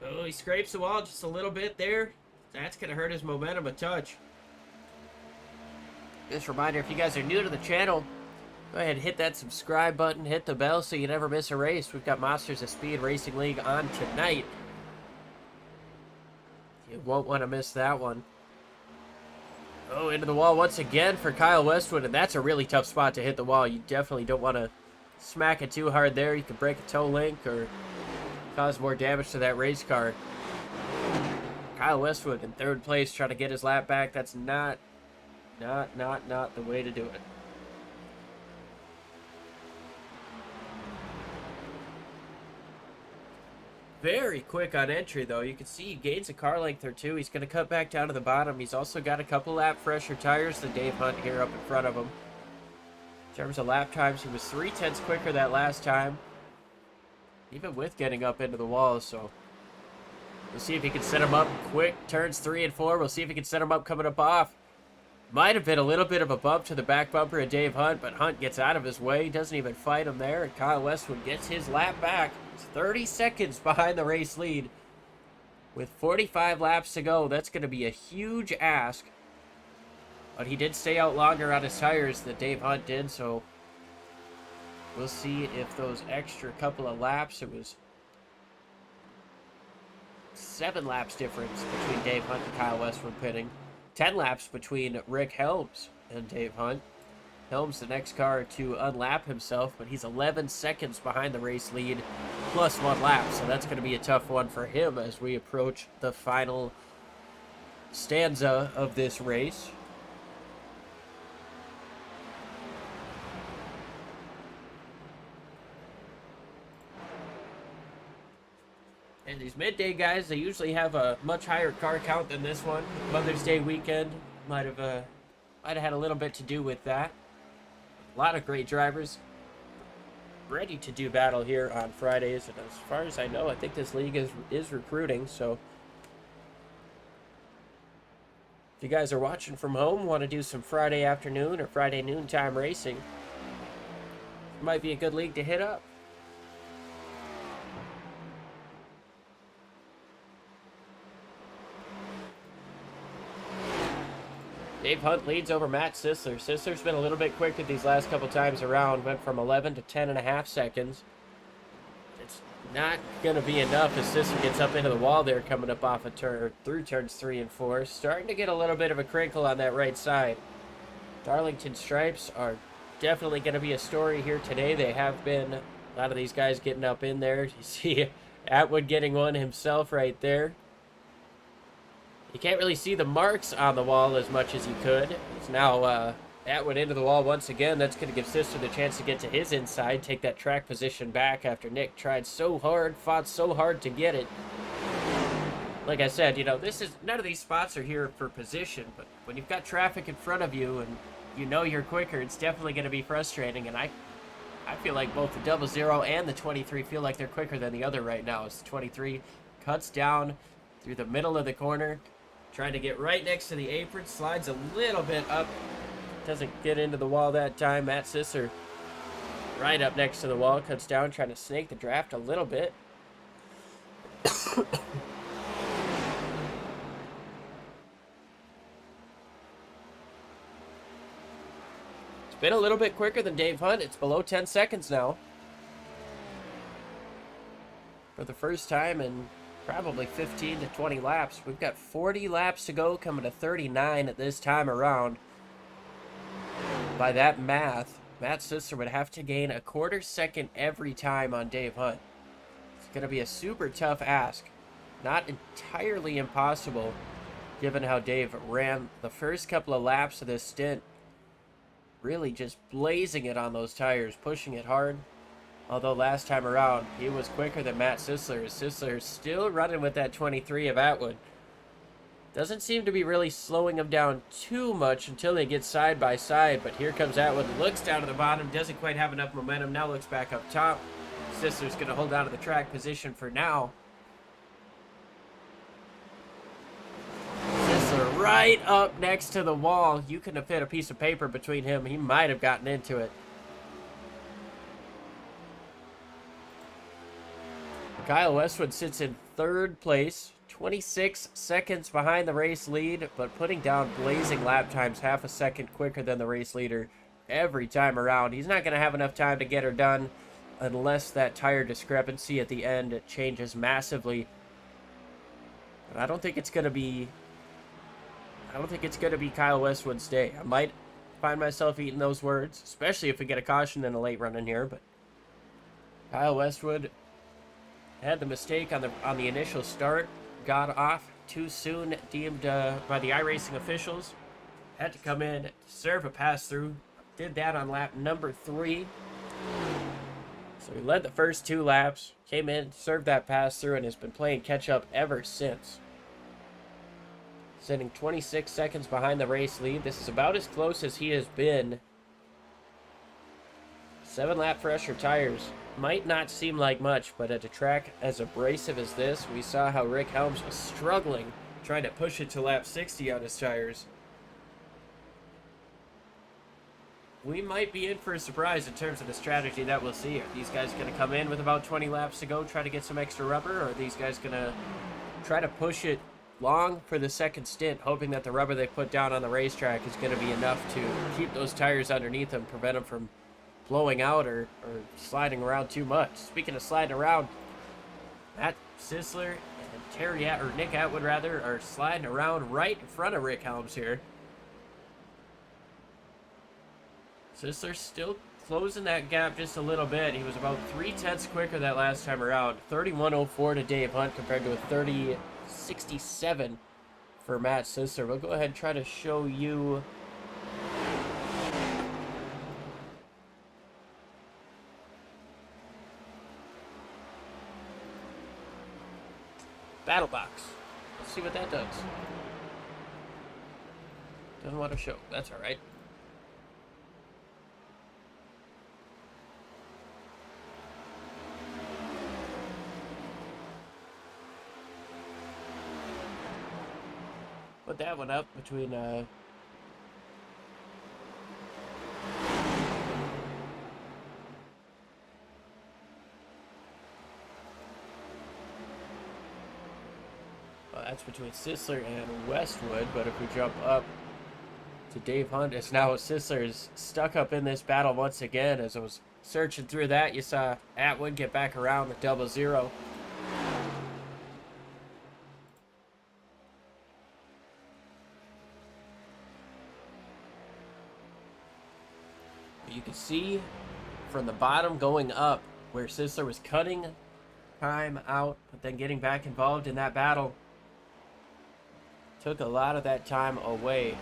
Oh, he scrapes the wall just a little bit there. That's going to hurt his momentum a touch. Just a reminder, if you guys are new to the channel, go ahead and hit that subscribe button, hit the bell so you never miss a race. We've got Monsters of Speed Racing League on tonight. You won't want to miss that one. Oh, into the wall once again for Kyle Westwood, and that's a really tough spot to hit the wall. You definitely don't want to smack it too hard there. You could break a toe link or cause more damage to that race car. Kyle Westwood in third place trying to get his lap back. That's not the way to do it. Very quick on entry, though. You can see he gains a car length or two. He's going to cut back down to the bottom. He's also got a couple lap fresher tires than Dave Hunt here up in front of him. In terms of lap times, he was 0.3 quicker that last time, even with getting up into the wall. So we'll see if he can set him up quick. Turns 3 and 4. We'll see if he can set him up coming up off. Might have been a little bit of a bump to the back bumper of Dave Hunt, but Hunt gets out of his way. He doesn't even fight him there, and Kyle Westwood gets his lap back. He's 30 seconds behind the race lead. With 45 laps to go, that's going to be a huge ask. But he did stay out longer on his tires than Dave Hunt did, so we'll see if those extra couple of laps, it was 7 laps difference between Dave Hunt and Kyle Westwood pitting. 10 laps between Rick Helms and Dave Hunt. Helms the next car to unlap himself, but he's 11 seconds behind the race lead, plus 1 lap, so that's going to be a tough one for him as we approach the final stanza of this race. And these midday guys, they usually have a much higher car count than this one. Mother's Day weekend might have had a little bit to do with that. A lot of great drivers ready to do battle here on Fridays, and as far as I know, I think this league is recruiting. So if you guys are watching from home, want to do some Friday afternoon or Friday noontime racing, it might be a good league to hit up. Dave Hunt leads over Matt Sisler. Sisler's been a little bit quicker these last couple times around. Went from 11 to 10.5 seconds. It's Not going to be enough as Sisser gets up into the wall there coming up off a turn, through turns 3 and 4. Starting to get a little bit of a crinkle on that right side. Darlington stripes are definitely going to be a story here today. They have been. A lot of these guys getting up in there. You see Atwood getting one himself right there. You can't really see the marks on the wall as much as you could. It's now Atwood into the wall once again. That's going to give Sisser the chance to get to his inside, take that track position back after Nick tried so hard, fought so hard to get it. Like I said, you know, none of these spots are here for position, but when you've got traffic in front of you and you know you're quicker, it's definitely going to be frustrating. And I feel like both the 00 and the 23 feel like they're quicker than the other right now. As the 23 cuts down through the middle of the corner, trying to get right next to the apron, slides a little bit up. Doesn't get into the wall that time. Matt Sisser right up next to the wall, cuts down, trying to snake the draft a little bit. It's been a little bit quicker than Dave Hunt. It's below 10 seconds now. For the first time in probably 15 to 20 laps. We've got 40 laps to go, coming to 39 at this time around. By that math, Matt Sisser would have to gain a quarter second every time on Dave Hunt. It's going to be a super tough ask. Not entirely impossible, given how Dave ran the first couple of laps of this stint. Really just blazing it on those tires, pushing it hard. Although last time around, he was quicker than Matt Sisler. Sisler's still running with that 23 of Atwood. Doesn't seem to be really slowing him down too much until they get side by side. But here comes Atwood, looks down to the bottom, doesn't quite have enough momentum, now looks back up top. Sisler's going to hold on to the track position for now. Sisler right up next to the wall. You couldn't have fit a piece of paper between him. He might have gotten into it. Kyle Westwood sits in third place, 26 seconds behind the race lead, but putting down blazing lap times half a second quicker than the race leader every time around. He's not going to have enough time to get her done unless that tire discrepancy at the end changes massively. But I don't think it's going to be Kyle Westwood's day. I might find myself eating those words, especially if we get a caution in a late run in here, but Kyle Westwood had the mistake on the initial start, got off too soon, deemed by the iRacing officials. Had to come in, serve a pass-through. Did that on lap number 3. So he led the first 2 laps, came in, served that pass-through, and has been playing catch-up ever since. Sitting 26 seconds behind the race lead. This is about as close as he has been. 7-lap fresher tires. Might not seem like much, but at a track as abrasive as this, we saw how Rick Helms was struggling trying to push it to lap 60 on his tires. We might be in for a surprise in terms of the strategy that we'll see. Are these guys going to come in with about 20 laps to go, try to get some extra rubber, or are these guys going to try to push it long for the second stint, hoping that the rubber they put down on the racetrack is going to be enough to keep those tires underneath them, prevent them from blowing out or sliding around too much. Speaking of sliding around, Matt Sisler and Nick Atwood rather are sliding around right in front of Rick Helms here. Sisler still closing that gap just a little bit. He was about 3/10 quicker that last time around. 31.04 to Dave Hunt compared to a 30.67 for Matt Sisler. We'll go ahead and try to show you Battle Box. Let's see what that does. Doesn't want to show. That's all right. Put that one up between that's between Sisler and Westwood, but if we jump up to Dave Hunt, it's now Sisler is stuck up in this battle once again, as those searching through that, you saw Atwood get back around the 00. You can see from the bottom going up where Sisler was cutting time out, but then getting back involved in that battle took a lot of that time away.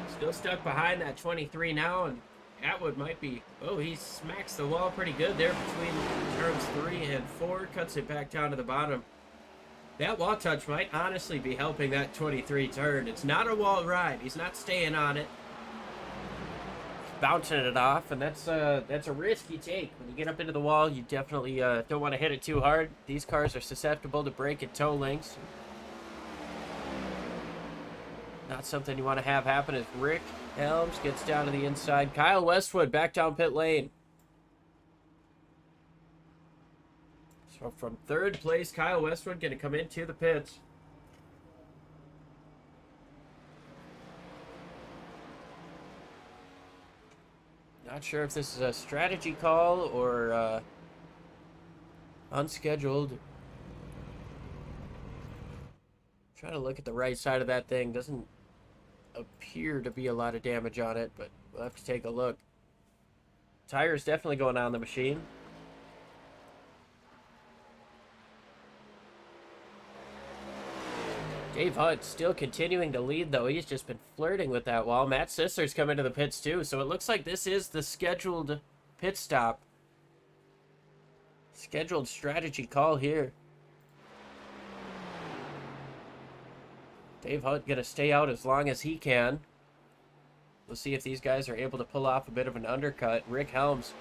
Still stuck behind that 23 now, and Atwood might be, oh, he smacks the wall pretty good there between turns 3 and 4, cuts it back down to the bottom. That wall touch might honestly be helping that 23 turn. It's not a wall ride. He's not staying on it. He's bouncing it off, and that's a risk you take. When you get up into the wall, you definitely don't want to hit it too hard. These cars are susceptible to break at toe links. Not something you want to have happen as Rick Helms gets down to the inside. Kyle Westwood back down pit lane. So from third place, Kyle Westwood going to come into the pits. Not sure if this is a strategy call or unscheduled. Try to look at the right side of that thing. Doesn't appear to be a lot of damage on it, but we'll have to take a look. Tire is definitely going on the machine. Dave Hunt still continuing to lead, though. He's just been flirting with that wall. Matt Sisler's come into the pits, too, so it looks like this is the scheduled pit stop. Scheduled strategy call here. Dave Hunt going to stay out as long as he can. We'll see if these guys are able to pull off a bit of an undercut. Rick Helms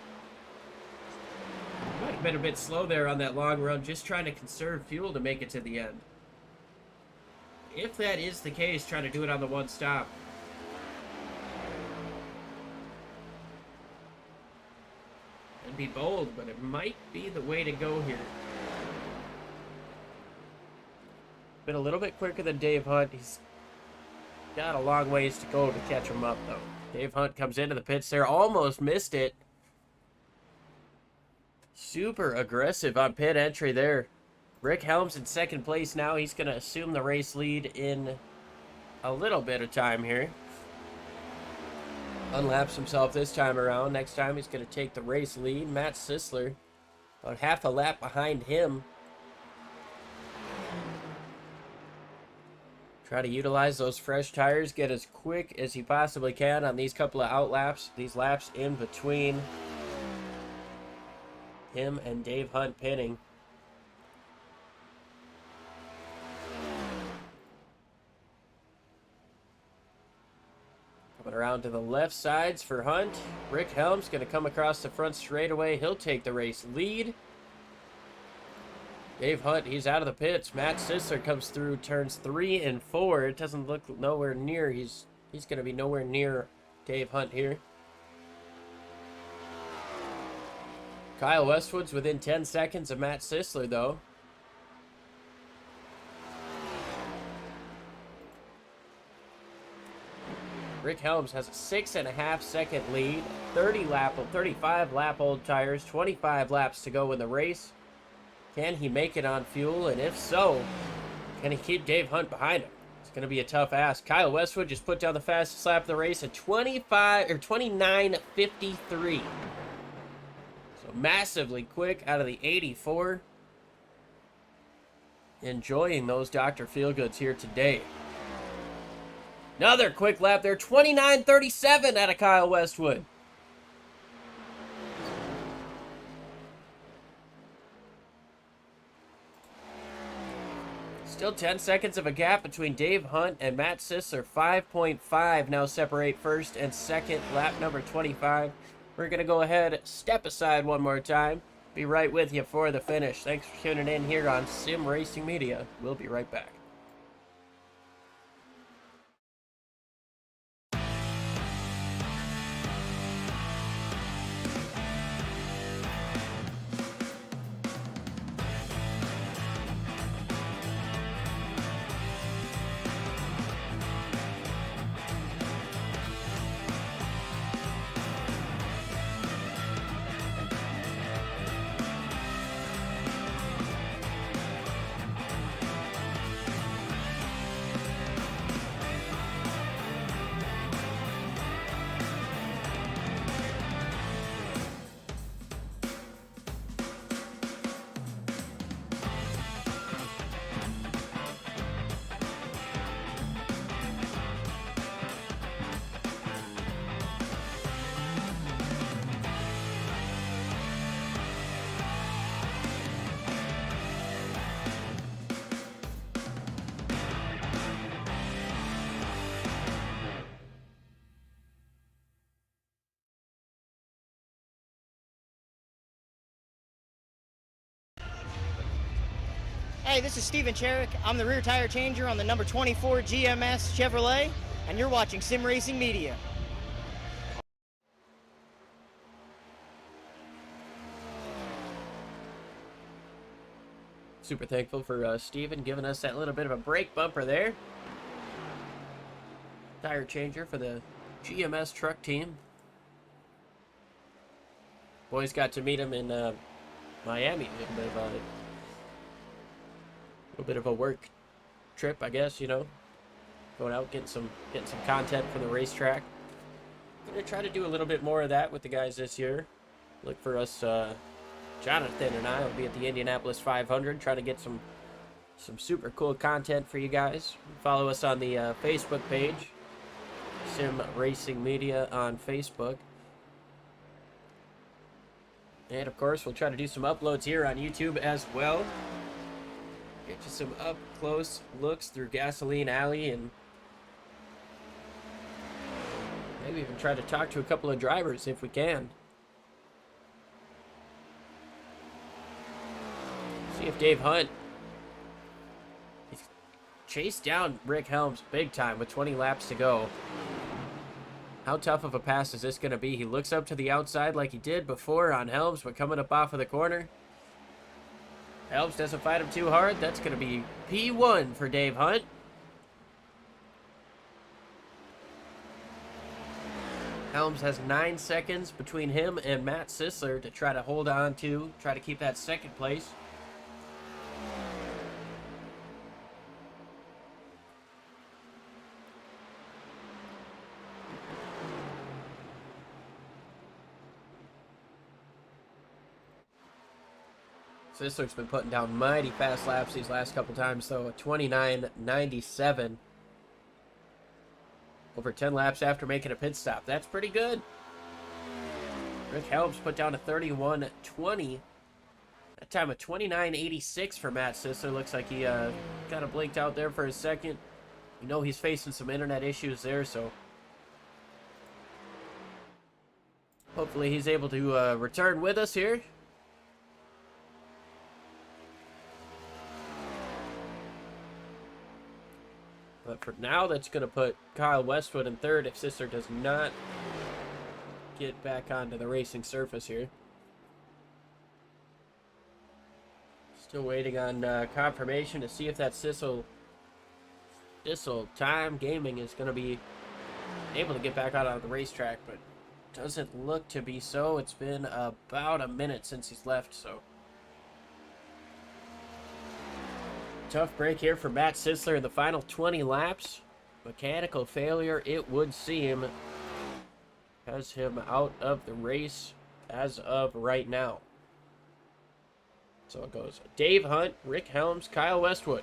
might have been a bit slow there on that long run, just trying to conserve fuel to make it to the end. If that is the case, trying to do it on the one stop. It'd be bold, but it might be the way to go here. Been a little bit quicker than Dave Hunt. He's got a long ways to go to catch him up, though. Dave Hunt comes into the pits there. Almost missed it. Super aggressive on pit entry there. Rick Helms in second place now. He's going to assume the race lead in a little bit of time here. Unlaps himself this time around. Next time he's going to take the race lead. Matt Sisler about half a lap behind him. Try to utilize those fresh tires, get as quick as he possibly can on these couple of outlaps, these laps in between him and Dave Hunt pitting. Coming around to the left sides for Hunt. Rick Helms going to come across the front straightaway. He'll take the race lead. Dave Hunt, he's out of the pits. Matt Sisler comes through turns 3 and 4. It doesn't look nowhere near. He's going to be nowhere near Dave Hunt here. Kyle Westwood's within 10 seconds of Matt Sisler, though. Rick Helms has a 6.5 second lead. 35 lap old tires. 25 laps to go in the race. Can he make it on fuel? And if so, can he keep Dave Hunt behind him? It's going to be a tough ask. Kyle Westwood just put down the fastest lap of the race at 29:53. So massively quick out of the 84. Enjoying those Dr. Feelgoods here today. Another quick lap there. 29:37 out of Kyle Westwood. Still 10 seconds of a gap between Dave Hunt and Matt Sisler. 5.5 now separate first and second, lap number 25. We're going to go ahead, step aside one more time. Be right with you for the finish. Thanks for tuning in here on Sim Racing Media. We'll be right back.
Hi, this is Steven Cherrick. I'm the rear tire changer on the number 24 GMS Chevrolet, and you're watching Sim Racing Media.
Super thankful for Steven giving us that little bit of a brake bumper there. Tire changer for the GMS truck team. Boys got to meet him in Miami. A little bit of a work trip, I guess, you know. Going out, getting some content from the racetrack. Gonna try to do a little bit more of that with the guys this year. Look for us, Jonathan and I will be at the Indianapolis 500, trying to get some super cool content for you guys. Follow us on the Facebook page, Sim Racing Media on Facebook. And of course, we'll try to do some uploads here on YouTube as well. Get you some up close looks through Gasoline Alley, and maybe even try to talk to a couple of drivers if we can. See if Dave Hunt, he's chased down Rick Helms big time with 20 laps to go. How tough of a pass is this going to be? He looks up to the outside like he did before on Helms, but coming up off of the corner. Helms doesn't fight him too hard. That's going to be P1 for Dave Hunt. Helms has 9 seconds between him and Matt Sisler to try to hold on to, try to keep that second place. Sisler's been putting down mighty fast laps these last couple times, though. A 29.97. Over 10 laps after making a pit stop. That's pretty good. Rick Helms put down a 31.20. That time a 29.86 for Matt Sisler. Looks like he kind of blinked out there for a second. You know he's facing some internet issues there, so hopefully he's able to return with us here. But for now, that's going to put Kyle Westwood in third if Sisler does not get back onto the racing surface here. Still waiting on confirmation to see if that Sissel Time Gaming is going to be able to get back out on the racetrack, but doesn't look to be so. It's been about a minute since he's left, so tough break here for Matt Sisler in the final 20 laps. Mechanical failure, it would seem, has him out of the race as of right now. So it goes Dave Hunt, Rick Helms, Kyle Westwood.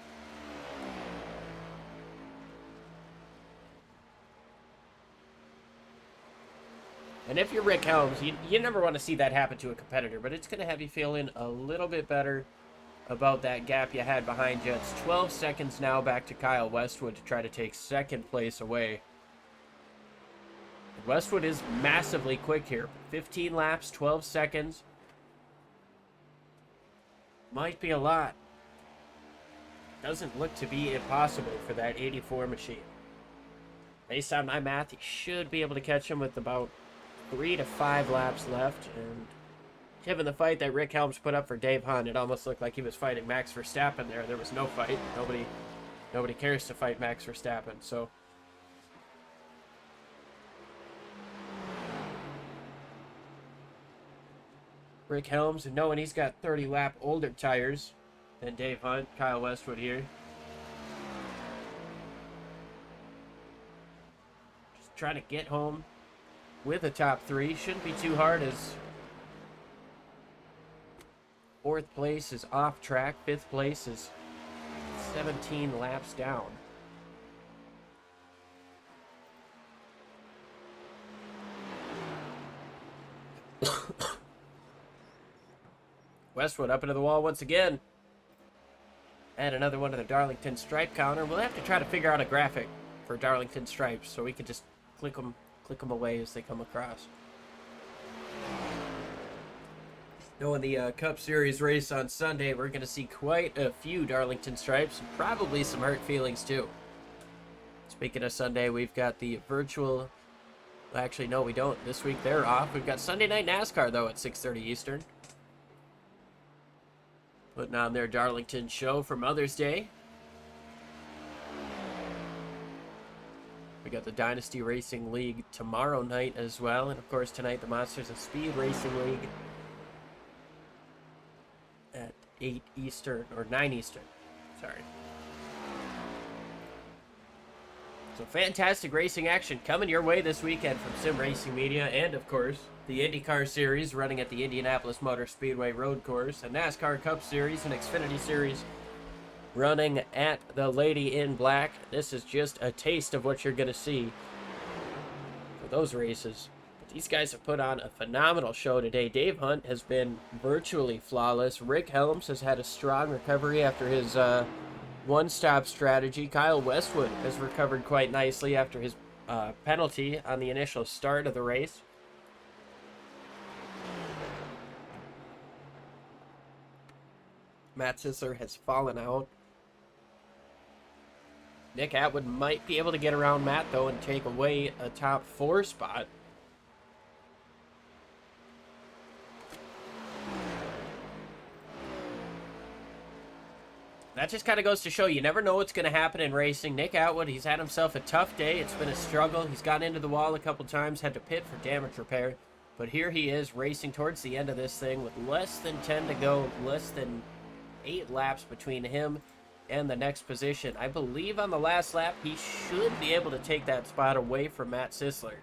And if you're Rick Helms, you never want to see that happen to a competitor, but it's going to have you feeling a little bit better about that gap you had behind you. It's 12 seconds now back to Kyle Westwood to try to take second place away. Westwood is massively quick here. 15 laps, 12 seconds. Might be a lot. Doesn't look to be impossible for that 84 machine. Based on my math, he should be able to catch him with about 3 to 5 laps left, and given the fight that Rick Helms put up for Dave Hunt, it almost looked like he was fighting Max Verstappen there. There was no fight. Nobody cares to fight Max Verstappen, so Rick Helms, and knowing he's got 30 lap older tires than Dave Hunt, Kyle Westwood here. Just trying to get home with a top 3. Shouldn't be too hard, as 4th place is off track. 5th place is 17 laps down. Westwood up into the wall once again. And another one to the Darlington stripe counter. We'll have to try to figure out a graphic for Darlington stripes so we can just click them away as they come across. Knowing the Cup Series race on Sunday, we're going to see quite a few Darlington stripes, and probably some hurt feelings too. Speaking of Sunday, we've got the virtual... Actually, no, we don't. This week they're off. We've got Sunday Night NASCAR, though, at 6:30 Eastern. Putting on their Darlington show for Mother's Day. We got the Dynasty Racing League tomorrow night as well. And, of course, tonight, the Monsters of Speed Racing League at 8 Eastern, or 9 Eastern. Sorry. So fantastic racing action coming your way this weekend from Sim Racing Media, and of course the IndyCar Series running at the Indianapolis Motor Speedway Road Course, a NASCAR Cup Series, and Xfinity Series running at the Lady in Black. This is just a taste of what you're going to see for those races. But these guys have put on a phenomenal show today. Dave Hunt has been virtually flawless. Rick Helms has had a strong recovery after his one-stop strategy. Kyle Westwood has recovered quite nicely after his penalty on the initial start of the race. Matt Sisler has fallen out. Nick Atwood might be able to get around Matt, though, and take away a top 4 spot. That just kind of goes to show you never know what's going to happen in racing. Nick Atwood, he's had himself a tough day. It's been a struggle. He's gotten into the wall a couple times, had to pit for damage repair. But here he is racing towards the end of this thing with less than 10 to go, less than 8 laps between him and the next position. I believe on the last lap, he should be able to take that spot away from Matt Sisler.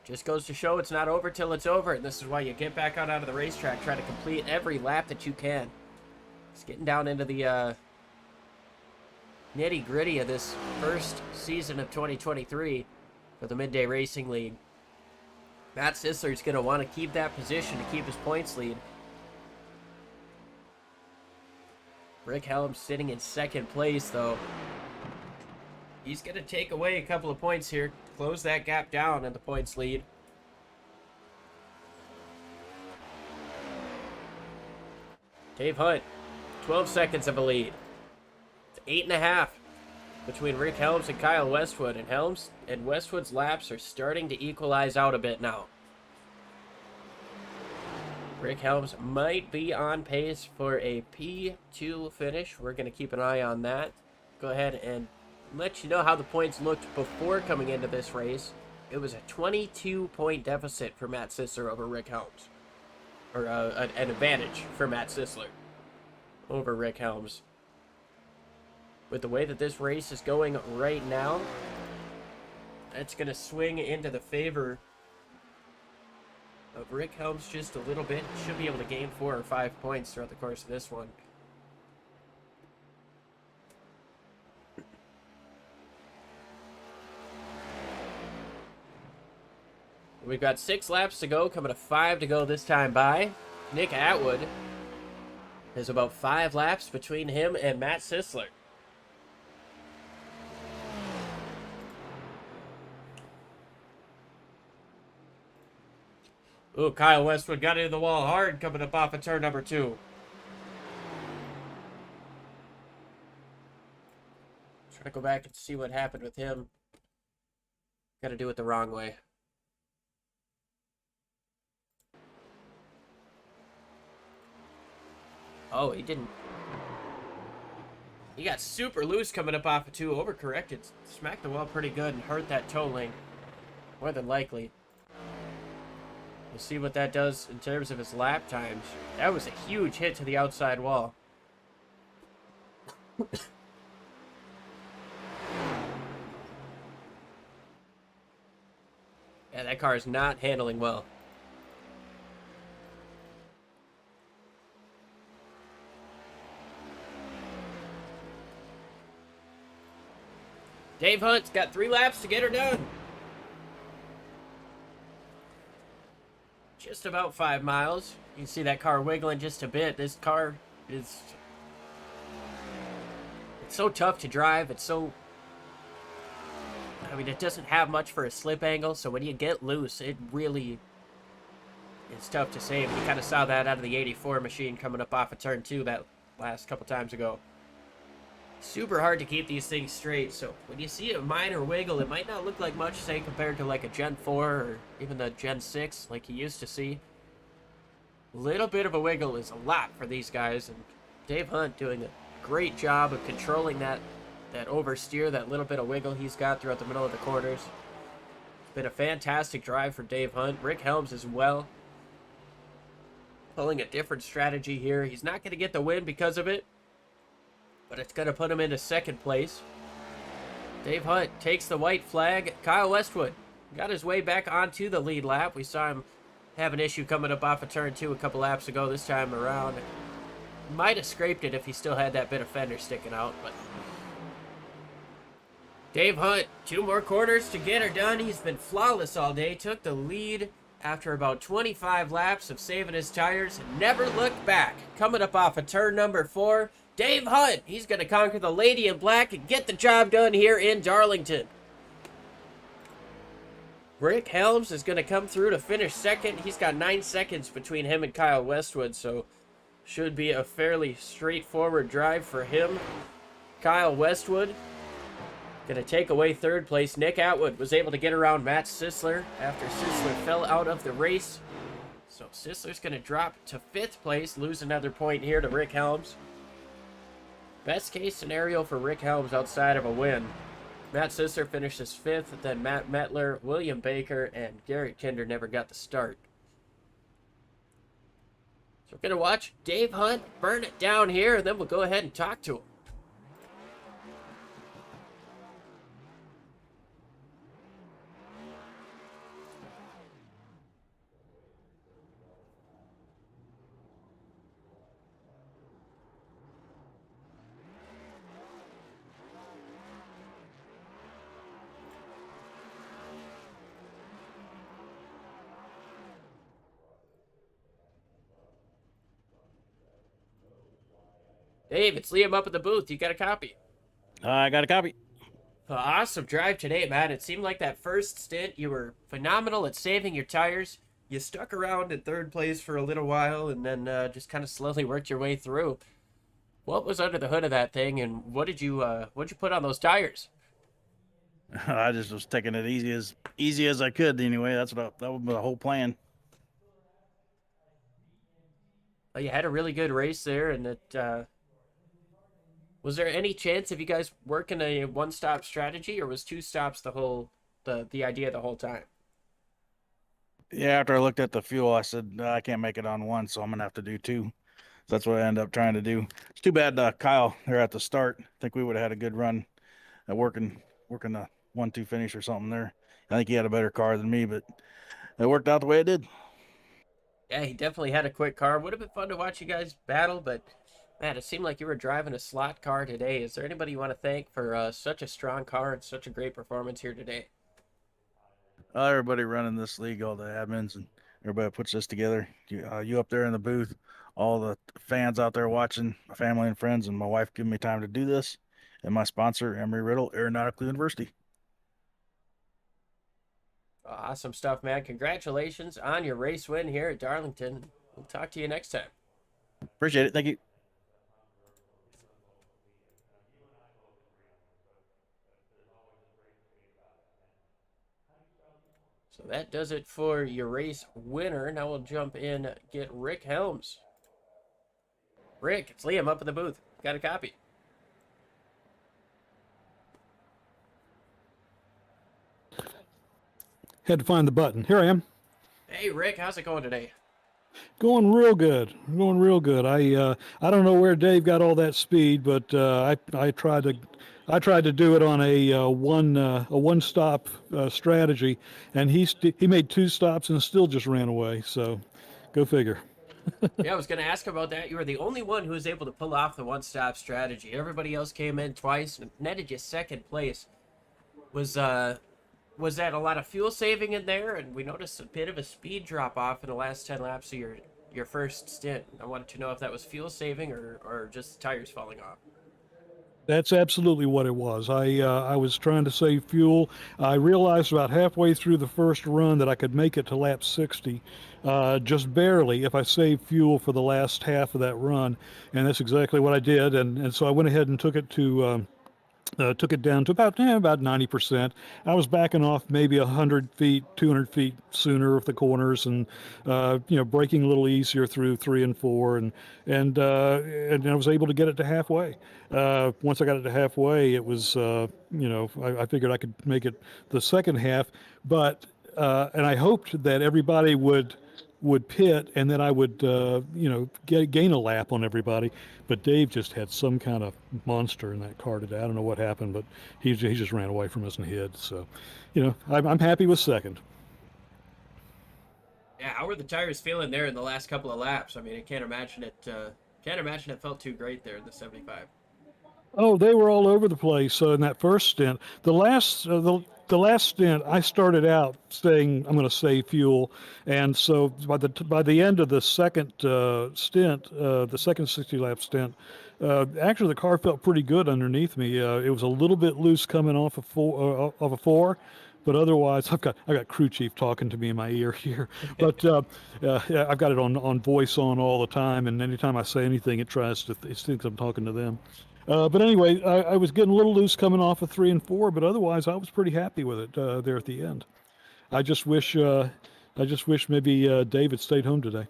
Just goes to show it's not over till it's over, and this is why you get back out onto the racetrack, try to complete every lap that you can. It's getting down into the nitty-gritty of this first season of 2023 for the Midday Racing League. Matt Sisler's going to want to keep that position to keep his points lead. Rick Helms sitting in second place, though. He's going to take away a couple of points here, close that gap down in the points lead. Dave Hunt, 12 seconds of a lead. It's 8.5 between Rick Helms and Kyle Westwood, and Helms and Westwood's laps are starting to equalize out a bit now. Rick Helms might be on pace for a P2 finish. We're going to keep an eye on that. Go ahead and let you know how the points looked before coming into this race. It was a 22-point deficit for Matt Sisler over Rick Helms. Or an advantage for Matt Sisler over Rick Helms. With the way that this race is going right now, it's going to swing into the favor of Rick Helms just a little bit. Should be able to gain 4 or 5 points throughout the course of this one. We've got 6 laps to go, coming to 5 to go this time by. Nick Atwood. There's about 5 laps between him and Matt Sisler. Ooh, Kyle Westwood got into the wall hard coming up off of turn number 2. Trying to go back and see what happened with him. Got to do it the wrong way. Oh, he didn't. He got super loose coming up off of 2. Overcorrected. Smacked the wall pretty good and hurt that toe link. More than likely. We'll see what that does in terms of his lap times. That was a huge hit to the outside wall. Yeah, that car is not handling well. Dave Hunt's got 3 laps to get her done. Just about 5 miles. You can see that car wiggling just a bit. This car is... It's so tough to drive. It's so... I mean, it doesn't have much for a slip angle, so when you get loose, it really is tough to save. You kind of saw that out of the 84 machine coming up off of turn 2 that last couple times ago. Super hard to keep these things straight, so when you see a minor wiggle, it might not look like much, say, compared to like a Gen 4 or even the Gen 6 like you used to see. A little bit of a wiggle is a lot for these guys, and Dave Hunt doing a great job of controlling that oversteer, that little bit of wiggle he's got throughout the middle of the corners. It's been a fantastic drive for Dave Hunt. Rick Helms as well, pulling a different strategy here. He's not going to get the win because of it, but it's going to put him into second place. Dave Hunt takes the white flag. Kyle Westwood got his way back onto the lead lap. We saw him have an issue coming up off of turn 2 a couple laps ago. This time around, might have scraped it if he still had that bit of fender sticking out, but Dave Hunt, 2 more corners to get her done. He's been flawless all day. Took the lead after about 25 laps of saving his tires and never looked back. Coming up off of turn number 4, Dave Hunt. He's going to conquer the lady in black and get the job done here in Darlington. Rick Helms is going to come through to finish second. He's got 9 seconds between him and Kyle Westwood, so should be a fairly straightforward drive for him. Kyle Westwood going to take away third place. Nick Atwood was able to get around Matt Sisler after Sisler fell out of the race. So Sisler's going to drop to 5th place, lose another point here to Rick Helms. Best case scenario for Rick Helms outside of a win. Matt Sisler finishes 5th, then Matt Metler, William Baker, and Garrett Kinder never got the start. So we're going to watch Dave Hunt burn it down here, and then we'll go ahead and talk to him. Dave, it's Liam up at the booth. You got a copy?
I got a copy.
Awesome drive today, man. It seemed like that first stint, you were phenomenal at saving your tires. You stuck around in 3rd place for a little while and then just kind of slowly worked your way through. What was under the hood of that thing, and what'd you put on those tires?
I just was taking it easy as I could anyway. That was the whole plan.
Well, you had a really good race there, and it was there any chance of you guys working a one-stop strategy, or was 2 stops the idea the whole time?
Yeah, after I looked at the fuel, I said, I can't make it on 1, so I'm going to have to do 2. So that's what I ended up trying to do. It's too bad Kyle there at the start. I think we would have had a good run at working a 1-2 finish or something there. I think he had a better car than me, but it worked out the way it did.
Yeah, he definitely had a quick car. Would have been fun to watch you guys battle, but man, it seemed like you were driving a slot car today. Is there anybody you want to thank for such a strong car and such a great performance here today?
Everybody running this league, all the admins and everybody puts this together. You up there in the booth, all the fans out there watching, my family and friends, and my wife giving me time to do this, and my sponsor, Embry-Riddle Aeronautical University.
Awesome stuff, man. Congratulations on your race win here at Darlington. We'll talk to you next time.
Appreciate it. Thank you.
So that does it for your race winner. Now we'll jump in, get Rick Helms. Rick, it's Liam up in the booth. Got a copy?
Had to find the button. Here I am.
Hey, Rick, how's it going today?
Going real good. Going real good. I don't know where Dave got all that speed, but I tried to do it on a one stop strategy, and he made 2 stops and still just ran away. So, go figure.
Yeah, I was going to ask about that. You were the only one who was able to pull off the one-stop strategy. Everybody else came in twice and netted you 2nd place. Was that a lot of fuel saving in there? And we noticed a bit of a speed drop off in the last 10 laps of your first stint. I wanted to know if that was fuel saving or just tires falling off.
That's absolutely what it was. I was trying to save fuel. I realized about halfway through the first run that I could make it to lap 60, just barely, if I saved fuel for the last half of that run, and that's exactly what I did. And so I went ahead and took it down to about 90%. I was backing off maybe 100 feet, 200 feet sooner of the corners, and braking a little easier through 3 and 4, and I was able to get it to halfway. Once I got it to halfway, it was I figured I could make it the second half, but and I hoped that everybody would pit, and then I would gain a lap on everybody. But Dave just had some kind of monster in that car today. I don't know what happened, but he just ran away from us and hid. So, I'm happy with second.
Yeah, how were the tires feeling there in the last couple of laps? I mean, I can't imagine it felt too great there in the 75.
Oh, they were all over the place in that first stint. The last stint, I started out saying I'm going to save fuel, and so by the end of the second stint, the second 60-lap stint, actually the car felt pretty good underneath me. It was a little bit loose coming off of a four. But otherwise, I got crew chief talking to me in my ear here. But yeah, I've got it on voice on all the time, and anytime I say anything, it thinks I'm talking to them. But anyway, I was getting a little loose coming off of 3 and 4, but otherwise, I was pretty happy with it there at the end. I just wish maybe David stayed home today.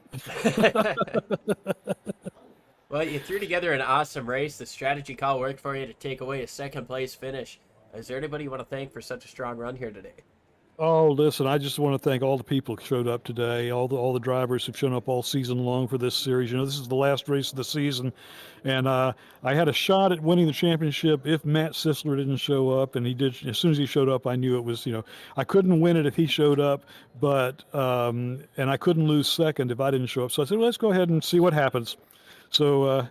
Well, you threw together an awesome race. The strategy call worked for you to take away a second place finish. Is there anybody you want to thank for such a strong run here today?
Oh, listen, I just want to thank all the people who showed up today, all the drivers who've shown up all season long for this series. This is the last race of the season, and I had a shot at winning the championship if Matt Sisler didn't show up, and he did. As soon as he showed up, I knew it was, I couldn't win it if he showed up, but and I couldn't lose second if I didn't show up. So I said, well, let's go ahead and see what happens. So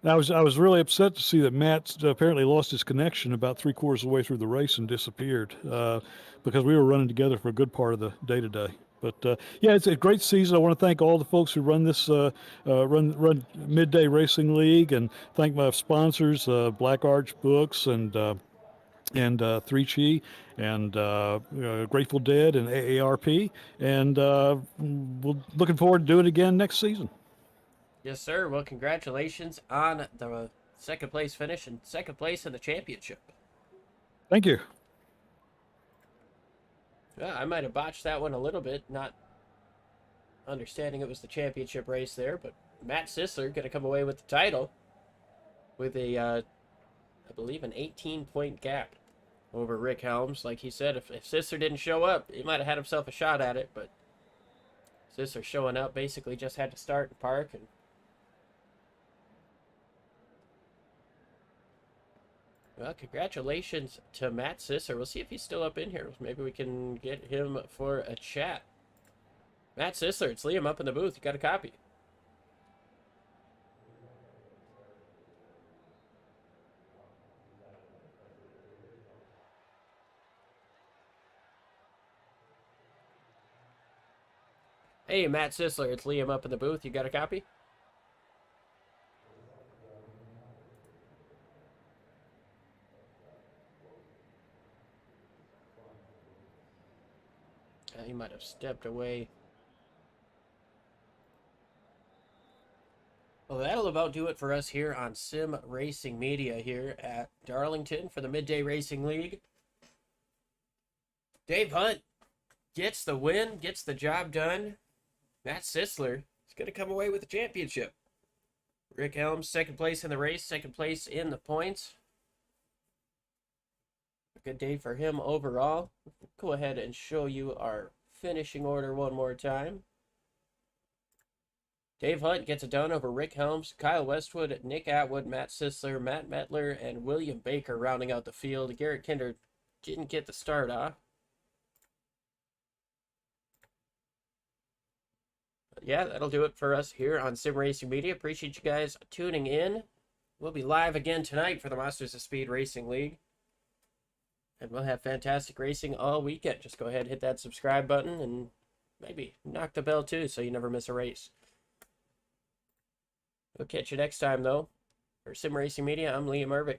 I was really upset to see that Matt apparently lost his connection about 3/4 of the way through the race and disappeared because we were running together for a good part of the day today. But yeah, it's a great season. I want to thank all the folks who run this run Midday Racing League, and thank my sponsors, Black Arch Books and 3Chi and Grateful Dead and AARP, and we're looking forward to doing it again next season.
Yes, sir. Well, congratulations on the second place finish and second place in the championship.
Thank you.
Well, I might have botched that one a little bit, not understanding it was the championship race there, but Matt Sisler going to come away with the title with I believe, an 18-point gap over Rick Helms. Like he said, if Sisler didn't show up, he might have had himself a shot at it, but Sisler showing up basically just had to start and park. And well, congratulations to Matt Sisler. We'll see if he's still up in here. Maybe we can get him for a chat. Matt Sisler, it's Liam up in the booth. You got a copy? Hey, Matt Sisler, it's Liam up in the booth. You got a copy? He might have stepped away. Well, that'll about do it for us here on Sim Racing Media here at Darlington for the Midday Racing League. Dave Hunt gets the win, gets the job done. Matt Sisler is going to come away with the championship. Rick Helms, second place in the race, second place in the points. A good day for him overall. Go ahead and show you our finishing order one more time. Dave Hunt gets it done over Rick Helms, Kyle Westwood, Nick Atwood, Matt Sisler, Matt Metler, and William Baker rounding out the field. Garrett Kinder didn't get the start off. But yeah, that'll do it for us here on Sim Racing Media. Appreciate you guys tuning in. We'll be live again tonight for the Masters of Speed Racing League. And we'll have fantastic racing all weekend. Just go ahead and hit that subscribe button and maybe knock the bell too so you never miss a race. We'll catch you next time though. For Sim Racing Media, I'm Liam Irving.